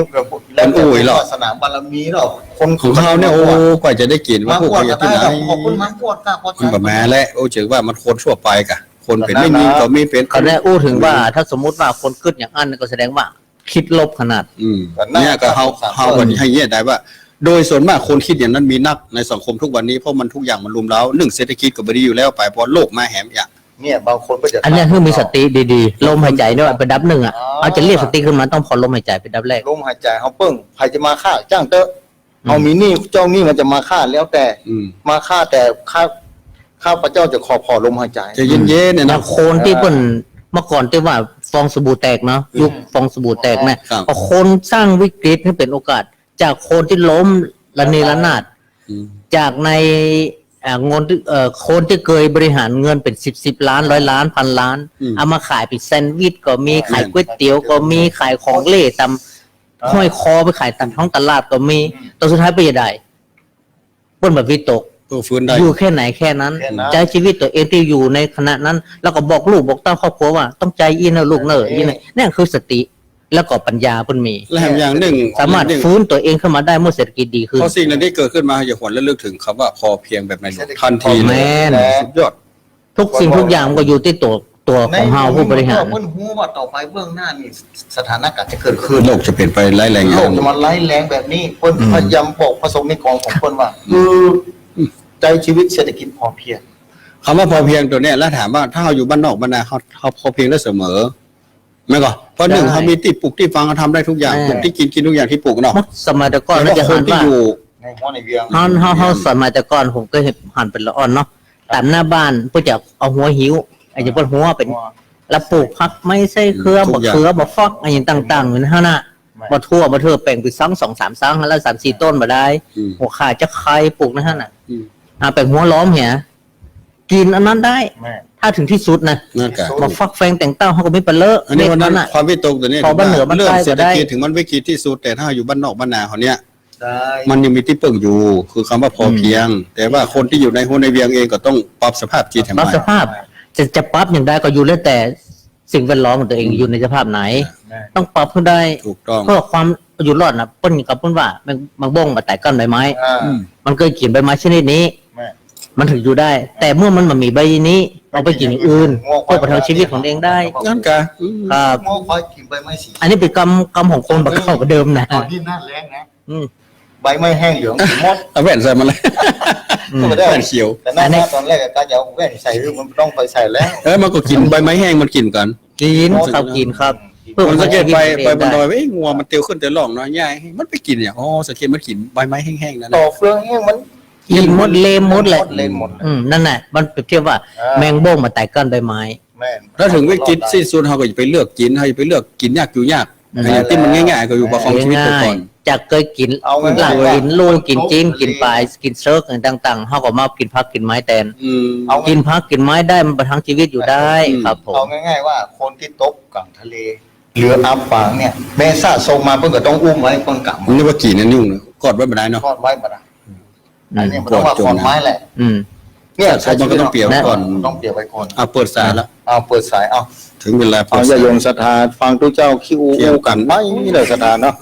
แล้วแต่ศาสนาบารมีเนาะคน ของเขาเนี่ยโอ้กว่าจะได้กินว่า มา พวก ปวด เขาจะ ได้ ที่ไหน ขอบคุณมาปวดค่ะพอ มันแบบแม่และโอ้ถือว่ามันคนทั่วไปกะคนเป็นไม่มีก็มีเป็น เขาได้อู้ถึงว่าถ้าสมมุติว่าคนขึ้นอย่างอันก็แสดงว่าคิดลบขนาด เนี่ยก็เฮาวันนี้ให้แยกได้ว่า โดยส่วนมากคนคิดอย่างนั้นมีนักในสังคมทุกวันนี้เพราะมันทุกอย่างมันรุมเร้าหนึ่งเศรษฐกิจก็บ่ดีอยู่แล้วไปเพราะโลกมาแหมอย่าง เนี่ยบางคนก็จะ อันนี้คือมีสติดีๆลมหายใจด้วยเป็นดับหนึ่งอ่ะเอาจะเรียกสติขึ้นมาต้องพอลมหายใจเป็นดับแรก ลมหายใจเขาเปิ้งใครจะมาฆ่าจ้างเตอะเอามีนี่เจ้านี่มันจะมาฆ่าแล้วแต่ อืม มาฆ่าแต่ข้าพระเจ้าจะขอพอลมหายใจ จะเย็นๆเนี่ย อย่า นะ งโคนที่เปิ้นเมื่อก่อนที่ว่าฟองสบู่แตกเนาะยุคฟองสบู่แตกนะครับ พอคนสร้างวิกฤตให้เป็นโอกาส จากโคนที่ล้มระเนระนาด อืม จากในเงินที่โคนที่เคยบริหารเงินเป็น10 ล้าน100 ล้านพันล้าน เอามาขายเป็นแซนด์วิชก็มีขายก๋วยเตี๋ยวก็มีขายของเล่ตำห้อยคอไปขายตามท้องตลาดก็มีตอนสุดท้ายไปยังไงเปิ้นแบบวิตก ตัวฟื้นได้ อยู่แค่ไหนแค่นั้น แค่นั้น ใจชีวิตตัวเองที่อยู่ในขณะนั้น แล้วก็บอกลูกบอกเต้าครอบครัวว่าต้องใจอินนะลูกเนอะอินนะนั่นคือสติแล้วก็ปัญญาเพิ่นมี และแถมอย่างหนึ่ง สามารถฟื้นตัวเองขึ้นมาได้เมื่อเศรษฐกิจดีขึ้น พอสิ่งเหล่านี้เกิดขึ้นมาอย่าหวนระลึกถึงคำว่าพอเพียงแบบในหลวงทันทีเล แม่ ย น สุดยอด ทุกสิ่งทุกอย่างมันก็อยู่ที่ตัวของเฮาผู้บริหาร เพิ่นฮู้ว่าต่อไปเบื้องหน้านี่สถานการณ์จะเกิดขึ้น โลกจะเปลี่ยนไปร้ายแรงอ โล ย่าก ง จะมาไล่แรงแบบนี้เพิ่นพยายามบอกประสงค์ในกองของเพิ่นว่าใจชีวิตเศรษฐกิจพอเพียง คำว่าพอเพียงตัวเนี้ยแล้วถามว่าถ้าเราอยู่บ้านนอกบ้านนาเขาพอเพียงได้เสมอไหมก่อนเพราะหนึ่ง ได้ เขามีที่ปลูกที่ฟังเขาทำได้ทุกอย่าง ใช่ ปลูกที่กินทุกอย่างที่ปลูกเนาะ มุดสมัยแต่ก่อน แต่ เรา ว่า จะ ค หั น น ที่ ว่า อยู่ ในห้องในเวียง เฮาสมัยแต่ก่อนผมก็เห็นหันเป็นละอ่อนเนาะตามหน้าบ้านเพื่อจะเอาหัวหิวไอ้จะเปิ้นหัวเป็นแล้วปลูกผักไม่ใช่เครือบ่เครือบ่ฟอกอะไรอย่างต่างๆเหมือนเฮาน่ะ มาทั่วมาเถอะแปลงไปซ้ำ2-3ซ้ำแล้ว3-4 ต้นมาได้ หัวขาจะใครปลูกนะฮะน่ะแปลงหัวล้อมเหี่ยกินอันนั้นได้ ถ้าถึงที่สุดนะ นั่นกะ มาฟักแฟงแต่งเต้าเขาก็ไม่เป็นเลอะ อันนี้วันนั้น น่ะ ความวิตกตัวนี้ พอบ้านเหนือบ้าน เรื่ ใต้ เศรษฐกิจ ก็ได้ ถึงมันวิกฤตที่สุดแต่ถ้าอยู่บ้านนอกบ้านนาเขาเนี้ย ได้ มันยังมีที่เปิ่งอยู่ คือคำว่าพอเพียง แต่ว่าคนที่อยู่ในหัวในเวียงเองก็ต้องปรับสภาพจิตให้ ปรับ ใหม่ สภาพจะปรับอย่างได้ก็อยู่แล้วแต่สิ่งแวดล้อมของตัวเองอยู่ในสภาพไหน ต้องปรับให้ได้ ถูกต้อง เพื่อความอยู่รอดนะเปิ้นกับเปิ้นว่ามันบ้งมาแต่ก้อนใบไม้ มันเคยกินใบไม้ชนิดนี้ มันถึงอยู่ได้ แต่เมื่อมันมามีใบนี้เอาไปกินอย่างอื่นเพื่อประทังชีวิตของตัวเองได้ งั้นกะ ครับ หม้อคอยกินใบไม้สี อันนี้เป็นกรรมของคนบักเข้ากับเดิมนะ ตอนที่หน้าแรงนะ อืม ใบไม้แห้งเหลืองสีมด เอาแว่นใส่มาเลย อืม ก็ไม่ได้ แว่นเขียว แต่หน้าตอนแรกก็จะเอาแว่นใส่มันต้องไปใส่แล้ว มันก็กินใบไม้แห้งมันกินกัน กินครับกินครับ เพื่อ มันสังเกตไป ประทังชีวิต บนดอย ได้ งัวมันเตียวขึ้นเตียวล่องเนาะย่ายมันไปกินเนี่ยอ๋อสังเกตมันกินใบไม้แห้งๆนั่นแห ต่อ ละ เฟืองแห้งมัน กินมดเลมมดเลย เลมหมด นั่นแหละมันเปรียบเทียบว่า แมงบ้งมาแต่ก้อนใบไม้ แม่น ถ้าถึงวิกฤตสิ้นสุดเขาก็จะไปเลือกกินเขาจะไปเลือกกินยากอยู่ยากอย่างที่มันง่ายๆก็อยู่ประคองชีวิตไปก่อน จากเคยกิน เอาง่ายๆ หลังกินลูกกินจีนกินปลายกินเซิร์กต่างๆเขาก็มากินพักกินไม้แทน เอา กินพักกินไม้ได้มันประทังชีวิตอยู่ได้ครับผม เอาง่ายๆว่าคนที่ตกกลางทะเลเรืออับปางเนี่ยแม่ซาส่งมาเพิ่งก็ต้องอุ้มไว้คนกลับ มันนี่ว่ากี่นั่นยุ่งเนอะกอดไว้ไม่ได้เนาะ ทอดไว้ปะนะอันนี้มันต้องว่าคอนไม้แหละ อืม เนี่ย มันก็ต้องเปรียบไว้ก่อน ต้องเปรียบไว้ก่อน เปิดสายแล้ว เอาเปิดสายเอา ถึงเวลา เอาอย่าโยงศรัทธาฟังทุกเจ้าคิวอูกันไม่เลยศรัทธาเนาะ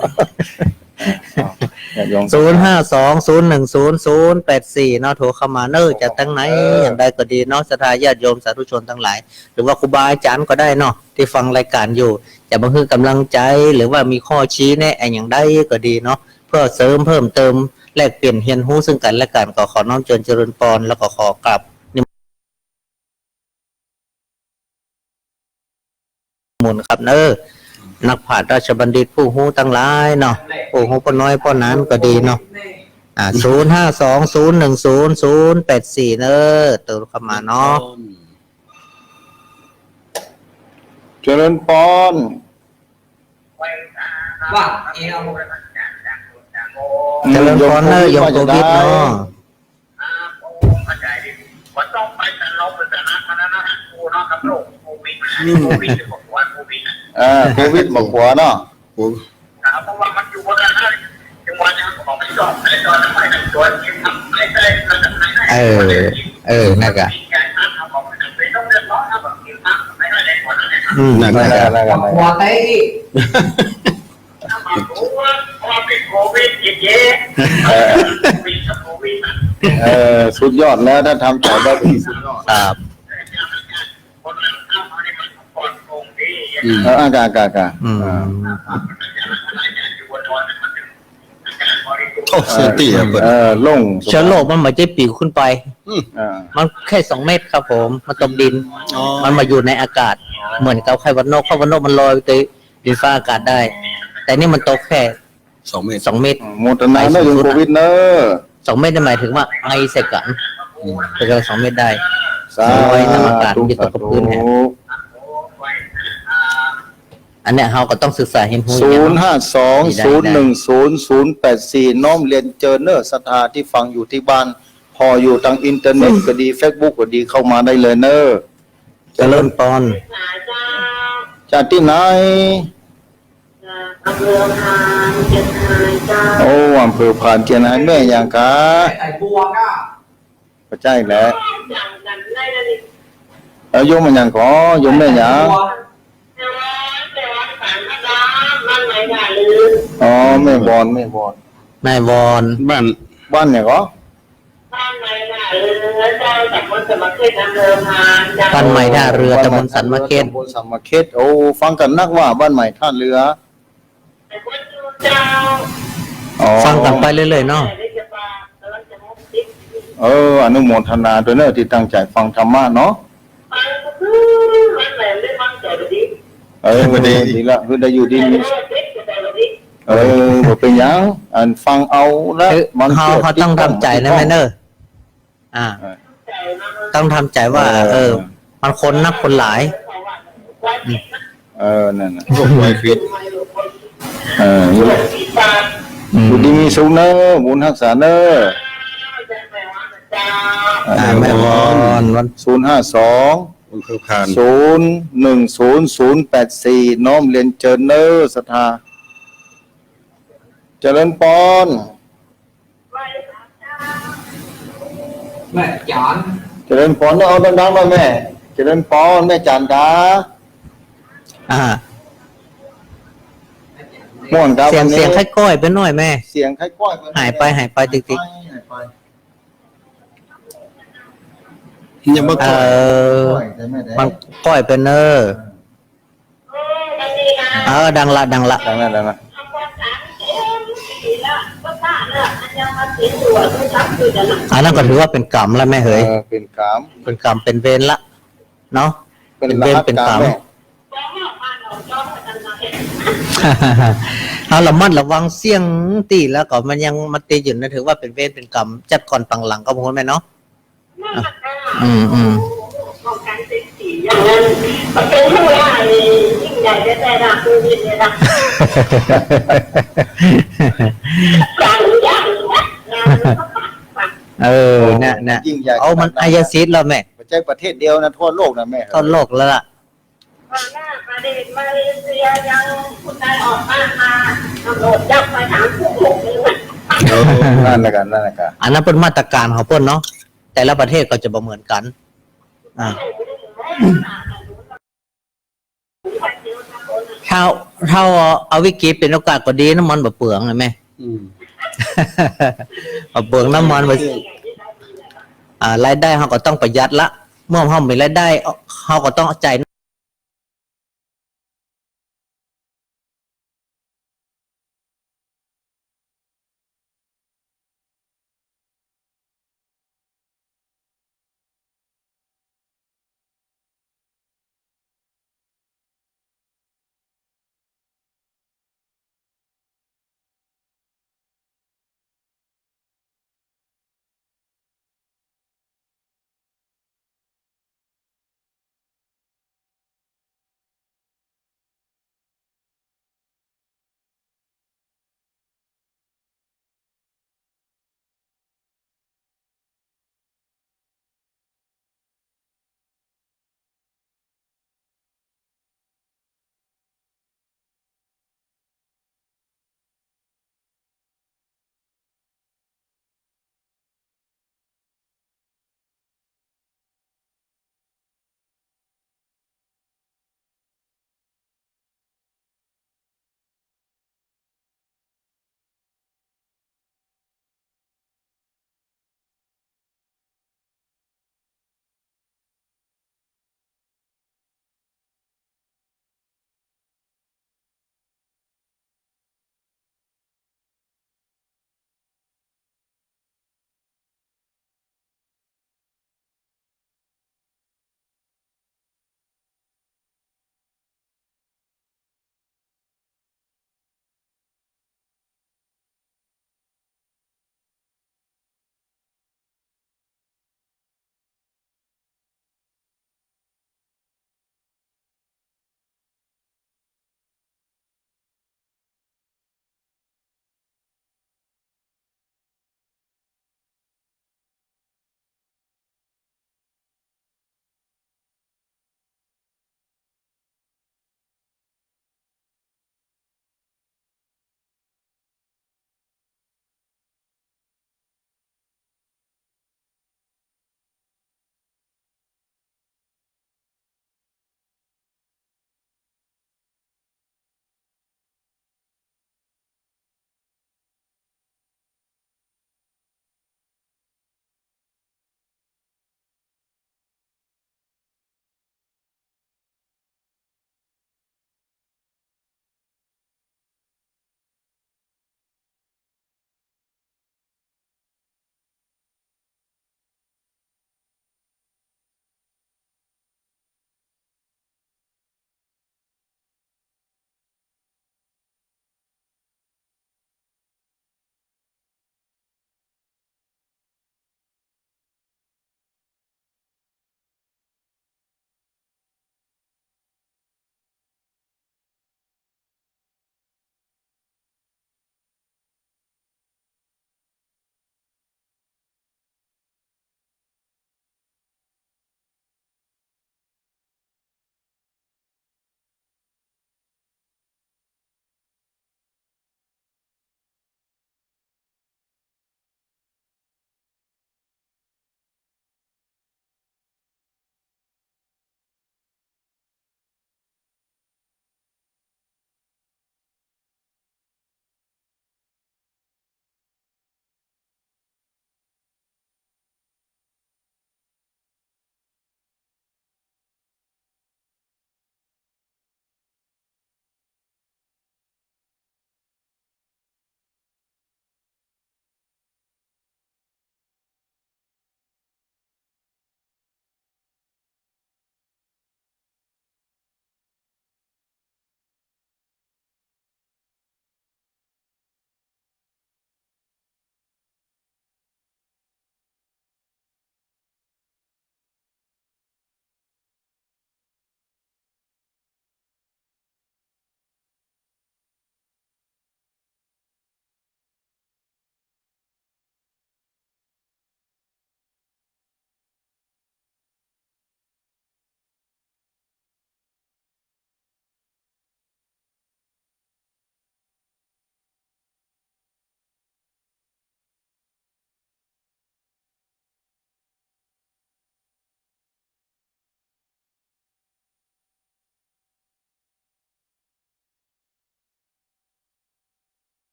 อย่าโยง 052010084เนาะโทรเข้ามาเนอะจะตั้งไหนอย่างใดก็ดีเนาะศรัทธาญาติโยมสาธุชนทั้งหลาย หรือว่าครูบาอาจารย์ก็ได้เนาะที่ฟังรายการอยู่จะมาคือกำลังใจหรือว่ามีข้อชี้แนะอย่างใดก็ดีเนาะเพื่อเสริมเพิ่มเติมแลกเปลี่ยนเรียนรู้ซึ่งกันและกันก็ขอน้อมเจริญพรแล้วก็ขอกราบนิมนต์ครับเนอะนักปราชญ์ราชบัณฑิตผู้รู้ทั้งหลายเนาะผู้รู้ป้อน้อยป้อนั้นก็ดีเนาะ052010084เนอะเติมเข้ามาเนาะ เจริญพร ว่าเอว เจริญพรเนอะโยมโควิดเนาะ มันต้องไปแต่เราเป็นแต่นักมันนะกูเนาะกับโรคโควิดโควิดบอกว่าโควิด โควิดบอกหัวเนาะ เพราะว่ามันอยู่บนนั้นจังหวัดนี้ของไม่ชอบแต่ตอนนั้นไม่ได้ตัวที่ทำไม่ได้ระดับไหนนั่นก็ การทำของมันเป็นต้องเรียนรู้นะแบบที่ทำไม่ได้เลยคนนั้น นั่น นั่น แห แห ละ ละนั่นแหละ หัวเต้ถ้ามารู้ว่าเป็นโควิดเยอะๆโควิด สุดยอดแล้วถ้าทำต่อได้ดีสุดยอด ครับ คนเราทำอะไรมันก่อนคงดี อากา โอ้เซตี้เปิด ลง เชื้อโรคมันไม่ใช่ปีกขึ้นไป อ่า มันแค่2 เมตรครับผมมันตกดิน มันมาอยู่ในอากาศ เหมือนกับไข้หวัดนกไข้หวัดนกมันลอยไปดินฟ้าอากาศได้ แต่นี่มันตกแค่ 2 เมตร 2 เมตร โมตนาเนอะยังโควิดเนอะ 2 เมตรหมายถึงว่าไอใส่กันไปกัน2 เมตรได้ สา ลอยน้ำอากาศมันจะตกกับพื้นแหละ อันเนี้ยเราก็ต้องศึกษาเห็นหูอย่างเงี้ยเนาะ 052010084น้อมเรียนเจอเนอร์ศรัทธาที่ฟังอยู่ที่บ้าน พออยู่ทางอินเทอร์เน็ตก็ดี Facebook ก็ดีเข้ามาได้เลยเนอะ เจริญพร จากที่ไหน อำเภอพานเชียงรายเจ้า โอ้อำเภอผ่านเทียนให้แม่อย่างกะ ไอ้บัวก้า พระเจ้าแหละ อย่างนั้นได้แล้วนี่ แล้วโยมมันอย่างขอโยมแม่อย่าง แต่ว่าสารพระรามมันไม่ได้ลืม อ๋อแม่บอล นายวอน บ้าน บ้านเนี่ยก็ บ้านไม่ได้ลืมเจ้าจากคนสมัครเขตอำเภอพาน บ้านใหม่ท่าเรือตำบลสันมะเข็ด ตำบลสันมะเข็ดโอ้ฟังกันนักว่าบ้านใหม่ท่าเรือ ไอ้คนดูเจ้า อ๋อ ฟังกันไปเรื่อยๆเนาะ ได้จะปาแล้วจะมุกติ๊ก อนุโมทนาด้วยเนอะที่ตั้งใจฟังธรรมะเนาะ ไปก็คือมันแหลมได้มั่นใจดี ดีละคือได้อยู่ดี แต่ว่าเด็กจะแต่ละดิ บ่เป็นหยังอันฟังเอาละ เขาต้องทำใจนะแม่เนอใจมัน ต้องทำใจว่า มันคนนักคนหลาย ว่า นั่นน่ะ พวกไวฟิต อยู่ ปีบาท อยู่ดีมีสุขเนอะบุญรักษาเนอะ จะแปลว่าจ้า แม่พรวัน 052 คุณคือคาน 010084น้อมเรียนเจริญเนอะศรัทธาเจริญปอน แม่จอน เจริญปอนเอาดังๆหน่อยแม่เจริญปอนแม่จันดา อ่า ม่วนครับ เสียง วันนี้ เสียงค่อยก้อยไปหน่อยแม่ เสียงคล้ายก้อย หายไปติ๊ก หายไป ยังบ่ เอ ค่อย อ ก้อยแต่ไม่ได้ มันก้อยไปเนอะ อันนี้นะ ดังละ ดังนั้น ทำความสะอาดสีละก็สะอาดละอันยังมาสีสวยไม่ชัดคือจะละ อันนั้นก็ถือว่าเป็นกรรมแล้วแม่เฮ้ย เป็นกาม เป็นกรรมเป็นเวรละเนาะ เป็น เป็นเวรเป็นกรรม แม่ จ้องมาหนองจ้องกันมาเห็น เอาระมัดระวังเสี่ยงตีแล้วก็มันยังมาตีอยู่นะถือว่าเป็นเวรเป็นกรรมจัดก่อนปังหลังก็พงแม่เนาะ น่าจะ อืม ของการเป็นสีอย่างนั้นมันเป็นผู้ใหญ่ยิ่งใหญ่แต่ละคือยิ่งใหญ่ละอย่างนะ เออเนี่ย ยิ่งใหญ่ เอามันอายสิทธิ์แล้วแม่ ไม่ใช่ประเทศเดียวนะทั่วโลกนะแม่ ต้นโลกแล้วล่ะ มาหน้าประเด็นมาเลเซียยังคุณนายออกมาตำรวจยับไปถามผู้หกเลยว่า นั่นแหละกัน อันนั้นเป็นมาตรการของเพิ่นเนาะแต่ละประเทศก็จะบ่เหมือนกันถ้าเอาวิกฤตเป็นโอกาสก็ดีน้ำมันบ่เปลืองเลยแม่ อืม บ่เปลืองน้ำมันไปรายได้เราก็ต้องประหยัดละเมื่อเรามีรายได้เราก็ต้องจ่าย